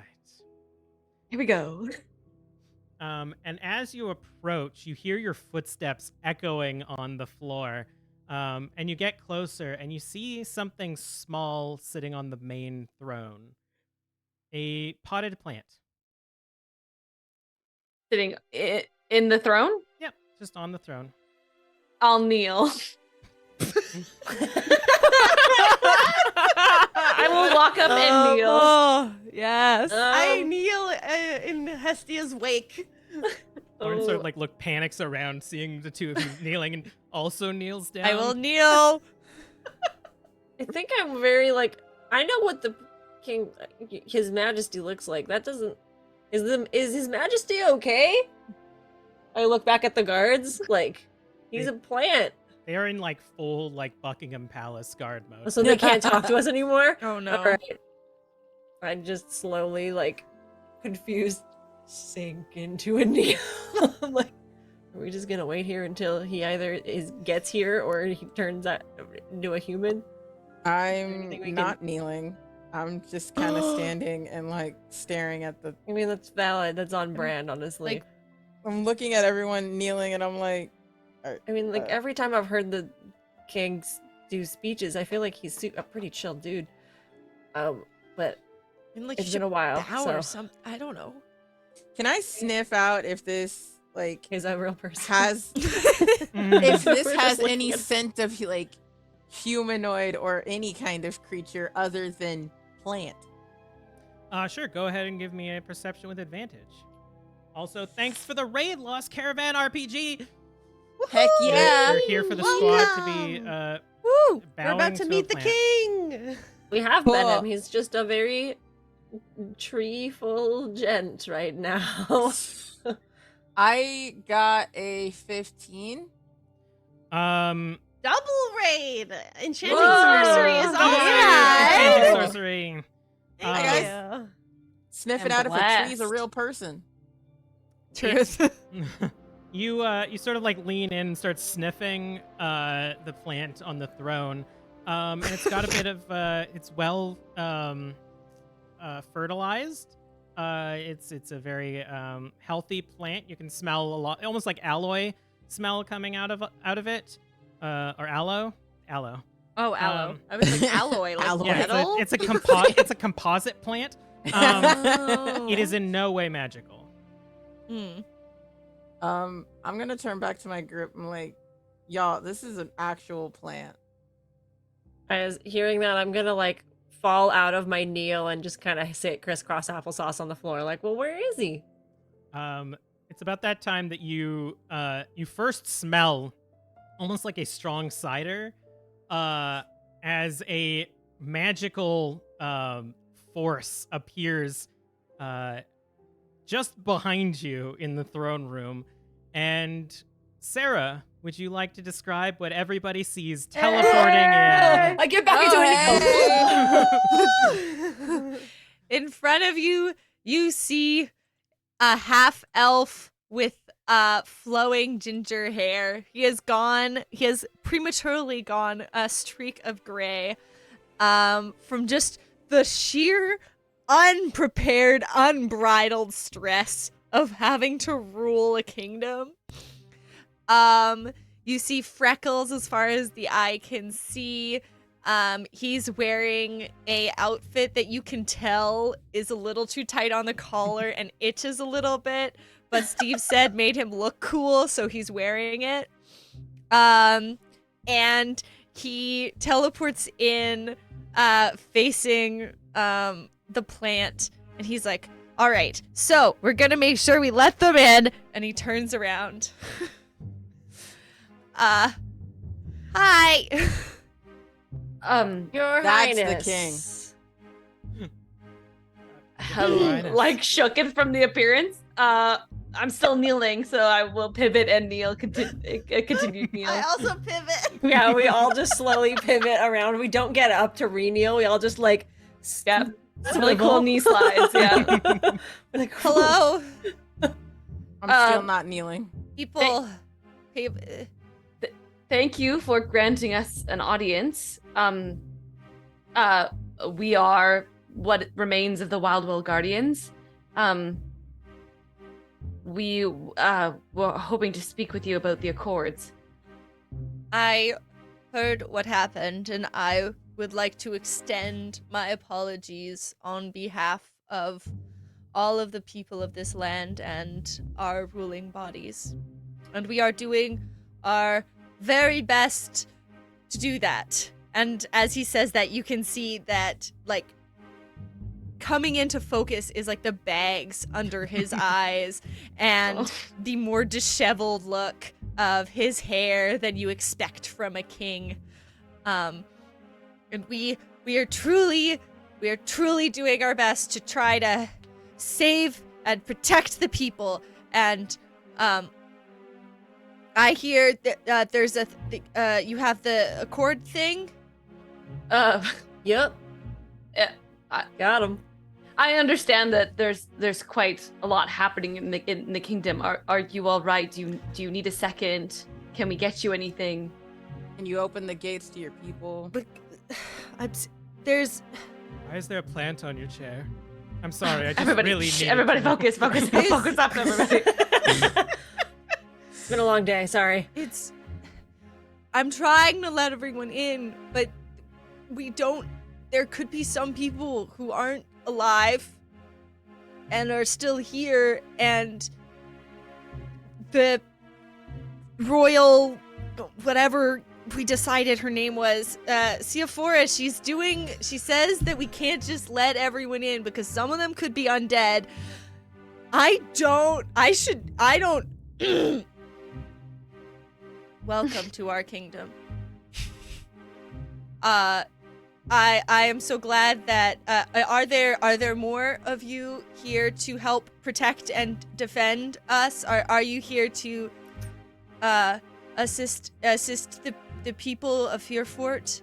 Here we go. And as you approach, you hear your footsteps echoing on the floor. And you get closer and you see something small sitting on the main throne. A potted plant. Sitting in the throne, Yep, just on the throne. I'll kneel. I will walk up and kneel. Oh, yes. I kneel in Hestia's wake. Florence sort of panics around seeing the two of you kneeling and also kneels down. I will kneel. I think I'm very I know what the king, his majesty looks like. That doesn't. Is his majesty okay? I look back at the guards. He's a plant. They are in full Buckingham Palace guard mode. So they can't talk to us anymore? Oh no. All right. I just slowly, confused, sink into a kneel. I'm like, are we just gonna wait here until he either gets here or he turns out into a human? I'm think we not kneeling. I'm just kind of standing and staring at the. I mean, that's valid. That's on brand, honestly. I'm looking at everyone kneeling, and I'm like. I mean, every time I've heard the kings do speeches, I feel like he's a pretty chill dude. But And it's been a while. bow So or something. I don't know. Can I sniff out if this he's a real person. has Mhm. if We're this just has looking any at- scent of humanoid or any kind of creature other than plant? Sure, go ahead and give me a perception with advantage. Also, thanks for the raid, Lost Caravan RPG. Heck You're- yeah! You're here for the squad to be Woo! We're bowing about to meet the plant. king. We have met Cool. him. He's just a very treeful gent right now. I got a 15. Double raid. Enchanting Whoa. sorcery is Oh, awesome. Enchanting Yeah. sorcery. Thank guys. you. Sniffing I'm out if a tree's a blessed. real person. Truth. You sort of like lean in and start sniffing the plant on the throne, and it's got a bit of it's well fertilized. It's a very healthy plant. You can smell a lot, almost like alloy smell coming out of it, or aloe. Oh, aloe. Um, I was like alloy, like Alloy. Yeah, metal. it's a composite plant. It is in no way magical. I'm gonna turn back to my group. I'm like, y'all, this is an actual plant. As hearing that, I'm gonna like fall out of my kneel and just kind of sit crisscross applesauce on the floor. Like, well, where is he? It's about that time that you first smell almost like a strong cider, as a magical force appears just behind you in the throne room. And Sara, would you like to describe what everybody sees teleporting in? I get back into hey! In front of you, you see a half elf with flowing ginger hair. He has prematurely gone a streak of gray from just the sheer unprepared, unbridled stress of having to rule a kingdom. You see freckles as far as the eye can see. He's wearing a outfit that you can tell is a little too tight on the collar and itches a little bit, but Steve said made him look cool, so he's wearing it. And he teleports in, facing the plant, and he's like, all right, so we're gonna make sure we let them in. And he turns around. Hi. Your That's the Highness. king. Like shooketh from the appearance. I'm still kneeling, so I will pivot and kneel. Continue kneel. I also pivot. Yeah, we all just slowly pivot around. We don't get up to re-kneel. We all just like Yeah. Really cool knee slides. Yeah. like, Hello, I'm still not kneeling. people. Thank you for granting us an audience. We are what remains of the Wildwell Guardians. We were hoping to speak with you about the Accords. I heard what happened, and I would like to extend my apologies on behalf of all of the people of this land and our ruling bodies. And we are doing our very best to do that. And as he says that, you can see that, like, coming into focus is, like, the bags under his eyes and the more disheveled look of his hair than you expect from a king. And we are truly doing our best to try to save and protect the people. And I hear that there's you have the Accord thing. Yep. Yeah, I got him. I understand that there's quite a lot happening in the kingdom. Are you all right? Do you need a second? Can we get you anything? Can you open the gates to your people? But Why is there a plant on your chair? I'm sorry, I just really need everybody focus up, everybody. It's been a long day. Sorry. I'm trying to let everyone in, but there could be some people who aren't alive and are still here, and the royal whatever we decided her name was, Seaphora, she says that we can't just let everyone in because some of them could be undead. I don't Welcome to our kingdom. I am so glad that are there more of you here to help protect and defend us? Are you here to assist the people of Fearfort?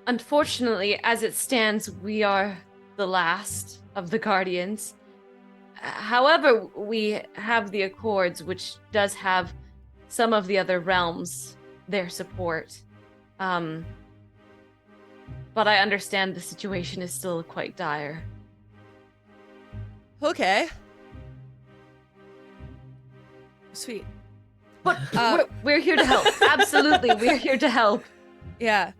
Unfortunately, as it stands, we are the last of the Guardians. However, we have the Accords, which does have some of the other realms their support. But I understand the situation is still quite dire. Okay. Sweet. But we're here to help. Absolutely, we're here to help. Yeah.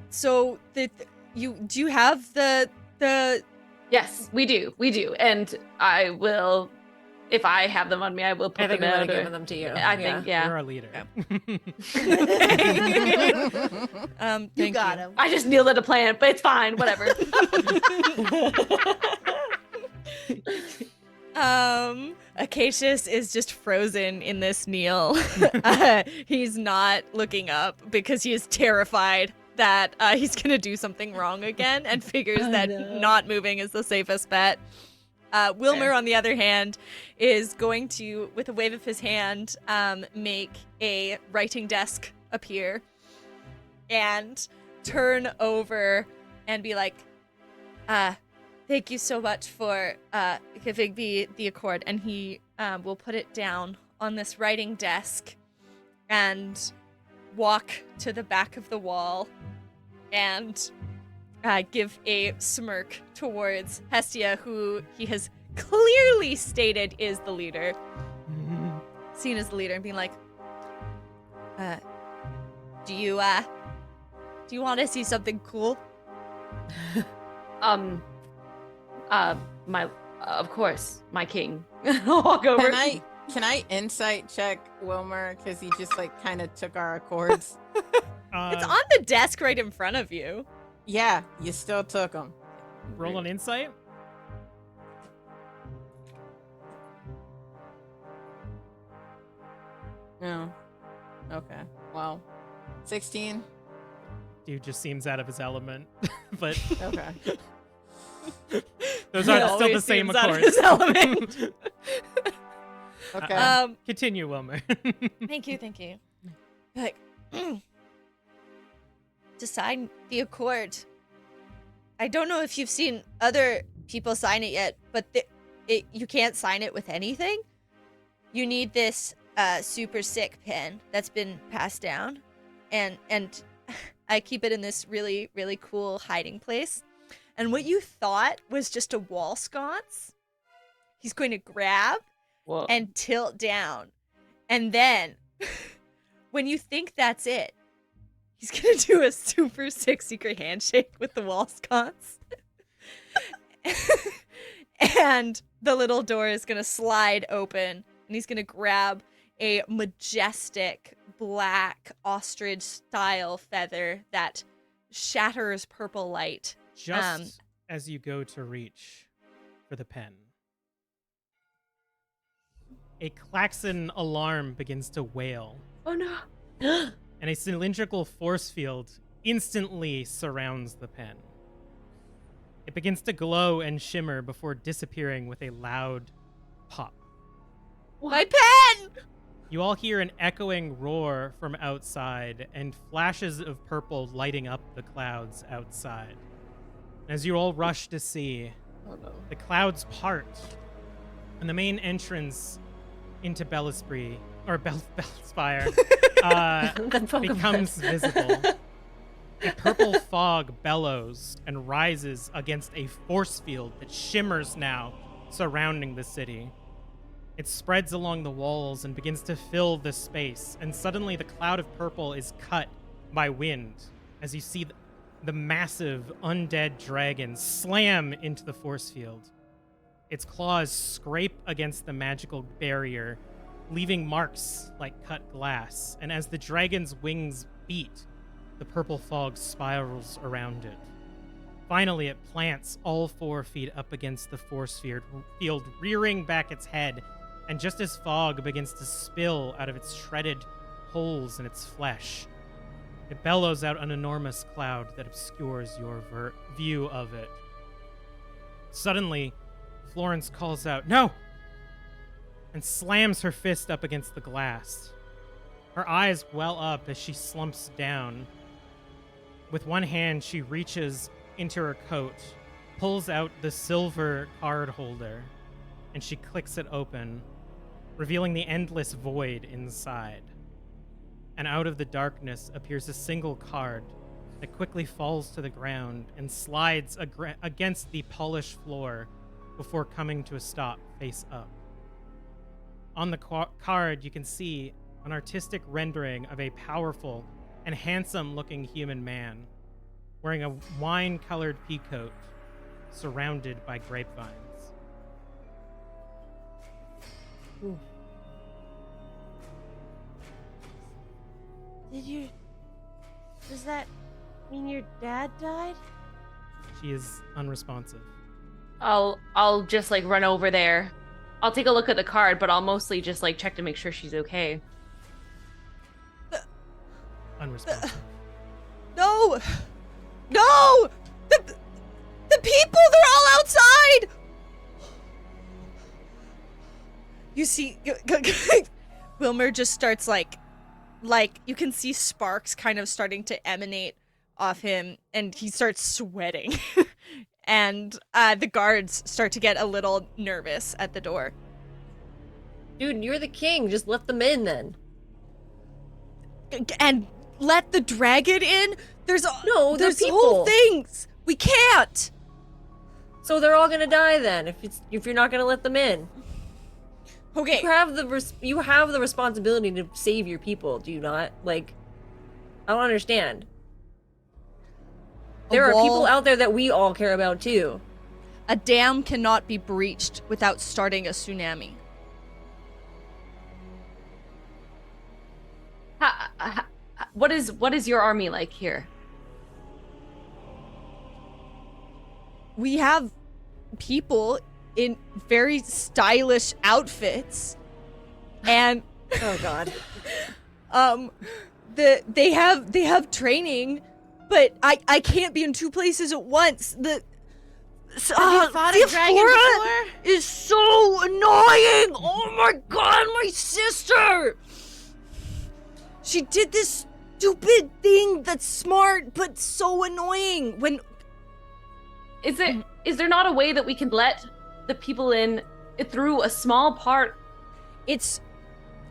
So do you have the? Yes, we do. And I will, if I have them on me, I will put I think them we would out. have given them to you. I think, yeah. You're our leader. You got him. I just kneeled at a plant, but it's fine. Whatever. Acacius is just frozen in this kneel. He's not looking up because he is terrified that he's gonna do something wrong again, and figures that not moving is the safest bet. Wilmer, on the other hand, is going to, with a wave of his hand, make a writing desk appear and turn over and be like, thank you so much for giving me the Accord. And he will put it down on this writing desk and walk to the back of the wall and give a smirk towards Hestia, who he has clearly stated is the leader. Seen as the leader, and being like, do you want to see something cool? Of course, my king. I'll walk over. Can I insight check Wilmer, because he just kind of took our Accords? It's on the desk right in front of you. Yeah, you still took them. Roll an insight. No. Okay. Well, 16. Dude just seems out of his element, but Okay. those are still the same Accords. Okay. Continue, Wilmer. Thank you. Like, to sign the Accord. I don't know if you've seen other people sign it yet, but you can't sign it with anything. You need this super sick pen that's been passed down, and I keep it in this really, really cool hiding place. And what you thought was just a wall sconce, he's going to grab and tilt down. And then, when you think that's it, he's going to do a super sick secret handshake with the wall sconce. And the little door is going to slide open, and he's going to grab a majestic black ostrich-style feather that shatters purple light. Just as you go to reach for the pen, a klaxon alarm begins to wail. Oh no. And a cylindrical force field instantly surrounds the pen. It begins to glow and shimmer before disappearing with a loud pop. My pen! You all hear an echoing roar from outside and flashes of purple lighting up the clouds outside. As you all rush to see, the clouds part, and the main entrance into Bellisbree, or Bellispire, becomes visible. A purple fog bellows and rises against a force field that shimmers now, surrounding the city. It spreads along the walls and begins to fill the space, and suddenly the cloud of purple is cut by wind as you see the massive undead dragon slam into the force field. Its claws scrape against the magical barrier, leaving marks like cut glass, and as the dragon's wings beat, the purple fog spirals around it. Finally, it plants all 4 feet up against the force field, rearing back its head, and just as fog begins to spill out of its shredded holes in its flesh, It bellows out an enormous cloud that obscures your view of it. Suddenly, Florence calls out, "No!" and slams her fist up against the glass. Her eyes well up as she slumps down. With one hand, she reaches into her coat, pulls out the silver card holder, and she clicks it open, revealing the endless void inside. And out of the darkness appears a single card that quickly falls to the ground and slides against the polished floor before coming to a stop face up. On the card, you can see an artistic rendering of a powerful and handsome-looking human man wearing a wine-colored peacoat surrounded by grapevines. Ooh. Does that mean your dad died? She is unresponsive. I'll just like run over there. I'll take a look at the card, but I'll mostly just like check to make sure she's okay. Unresponsive. No! No! The people, they're all outside! You see, Wilmer just starts like you can see sparks kind of starting to emanate off him, and he starts sweating. And the guards start to get a little nervous at the door. Dude, you're the king. Just let them in then. And let the dragon in? There's people. whole things. We can't. So they're all gonna die then if you're not gonna let them in. Okay. You have the responsibility to save your people, do you not? Like, I don't understand. There are people out there that we all care about too. A dam cannot be breached without starting a tsunami. What is your army like here? We have people in very stylish outfits, and Oh God. they have training, but I can't be in two places at once. Have you fought a dragon Fearfort before? is so annoying. Oh my God, my sister! She did this stupid thing that's smart but so annoying. When Is there not a way that we can let the people in through a small part? it's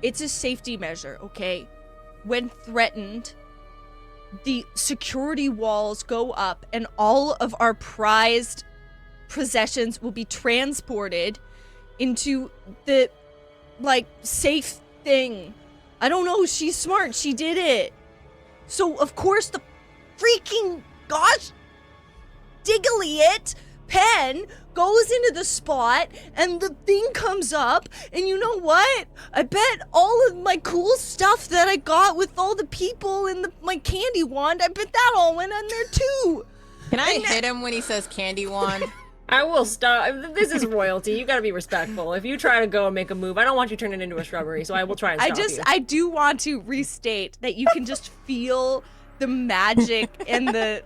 a safety measure, okay? When threatened, the security walls go up and all of our prized possessions will be transported into the safe thing. I don't know, she's smart, she did it. So of course the freaking gosh diggly it pen goes into the spot and the thing comes up, and you know what? I bet all of my cool stuff that I got with all the people and my candy wand, I bet that all went in there too. Can I hit him when he says candy wand? I will stop. This is royalty. You gotta be respectful. If you try to go and make a move, I don't want you turning into a shrubbery, so I will try and stop you. I do want to restate that you can just feel the magic and the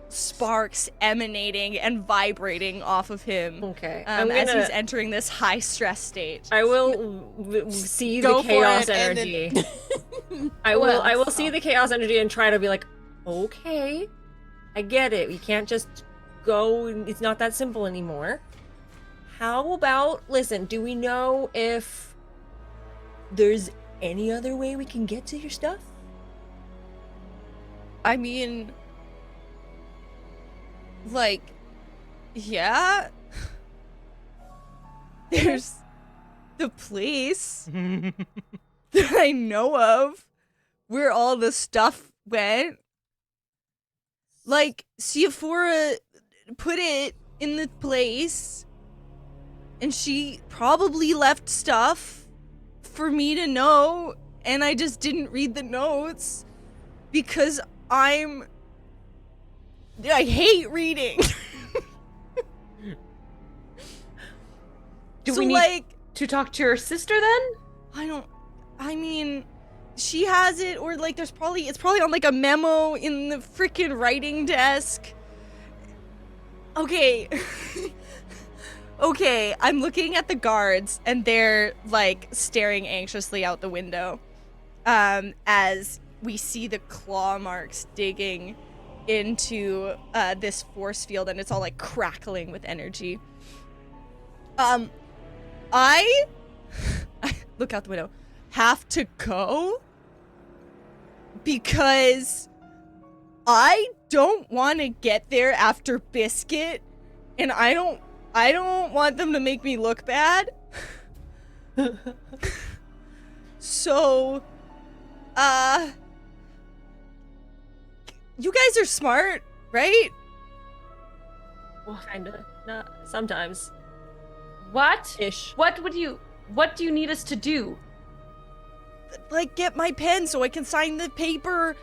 sparks emanating and vibrating off of him. Okay. As he's entering this high stress state. I will see Go the for chaos it, and energy. I will see the chaos energy and try to be like, okay, I get it. We can't just go. It's not that simple anymore. How about, listen, do we know if there's any other way we can get to your stuff? I mean, yeah. There's the place that I know of where all the stuff went. Sephora put it in the place, and she probably left stuff for me to know, and I just didn't read the notes because I hate reading. Do we need to talk to your sister then? I mean, she has it, or like it's probably on like a memo in the freaking writing desk. Okay. Okay, I'm looking at the guards, and they're like staring anxiously out the window as we see the claw marks digging into this force field, and it's all like crackling with energy. I look out the window. Have to go because I don't want to get there after Biscuit, and I don't want them to make me look bad. So, you guys are smart, right? Well, kinda. Not sometimes. What? Ish. What do you need us to do? Like, get my pen so I can sign the paper,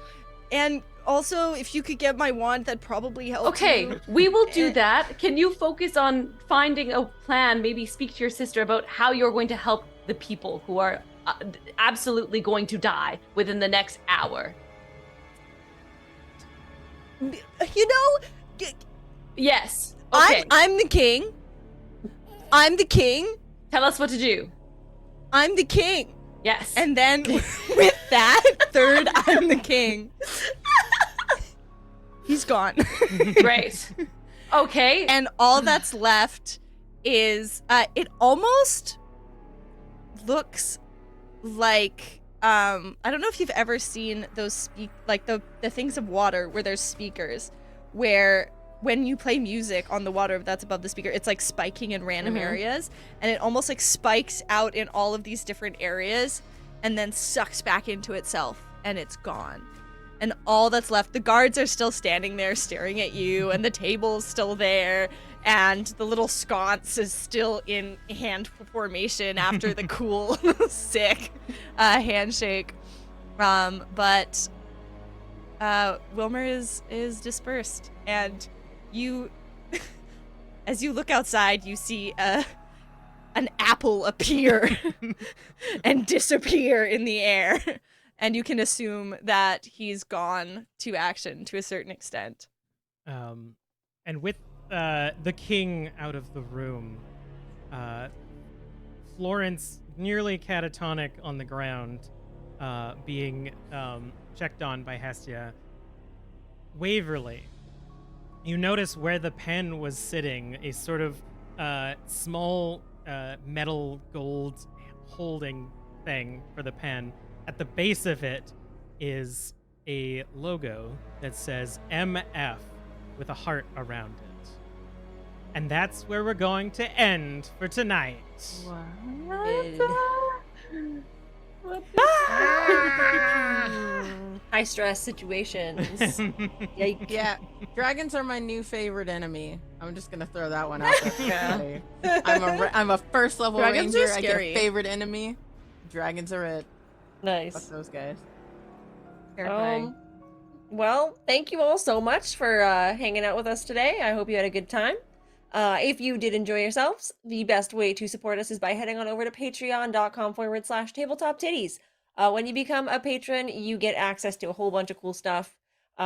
and also if you could get my wand, that'd probably help. Okay, you. we will do that. Can you focus on finding a plan? Maybe speak to your sister about how you're going to help the people who are absolutely going to die within the next hour. You know, Yes. Okay. I'm the king. I'm the king. Tell us what to do. I'm the king. Yes. And then with that third, I'm the king. He's gone. Great. Okay. And all that's left is it almost looks like I don't know if you've ever seen those the things of water where there's speakers, where when you play music on the water that's above the speaker, it's like spiking in random areas, and it almost like spikes out in all of these different areas and then sucks back into itself, and it's gone. And all that's left, the guards are still standing there staring at you, and the table's still there, and the little sconce is still in hand formation after the cool, sick handshake. But Wilmer is dispersed, and you, as you look outside, you see an apple appear and disappear in the air. And you can assume that he's gone to action to a certain extent. And with the king out of the room, Florence nearly catatonic on the ground, being checked on by Hestia. Waverly, you notice where the pen was sitting, a sort of small metal gold holding thing for the pen. At the base of it is a logo that says MF with a heart around it. And that's where we're going to end for tonight. High stress situations. Yikes. Yeah, dragons are my new favorite enemy. I'm just gonna throw that one out there. I'm a first level Dragons ranger. are I get scary. a favorite enemy. Dragons are it. Nice. Fuck those guys. Terrifying. Well, thank you all so much for hanging out with us today. I hope you had a good time. If you did enjoy yourselves, the best way to support us is by heading on over to patreon.com/Tabletop Tiddies. When you become a patron, you get access to a whole bunch of cool stuff.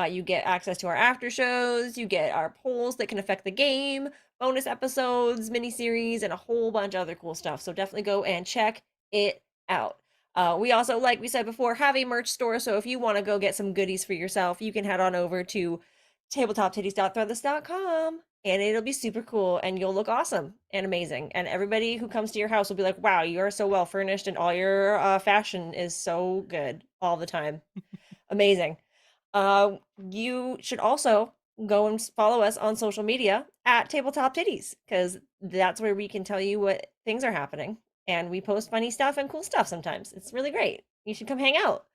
You get access to our after shows, you get our polls that can affect the game, bonus episodes, miniseries, and a whole bunch of other cool stuff. So definitely go and check it out. We also, like we said before, have a merch store. So if you want to go get some goodies for yourself, you can head on over to tabletoptiddies.threadless.com, and it'll be super cool, and you'll look awesome and amazing. And everybody who comes to your house will be like, wow, you are so well furnished, and all your fashion is so good all the time. Amazing. You should also go and follow us on social media at Tabletop Tiddies, because that's where we can tell you what things are happening. And we post funny stuff and cool stuff sometimes. It's really great. You should come hang out.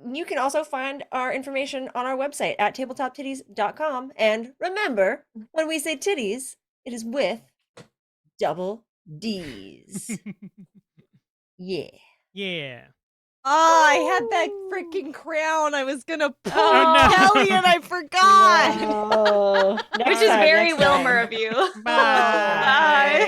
You can also find our information on our website at tabletoptiddies.com. And remember, when we say titties, it is with double D's. Yeah. Yeah. Oh, I had that freaking crown I was gonna pull no. Kelly, and I forgot. Oh, Which is very Wilmer of you. Bye. Bye.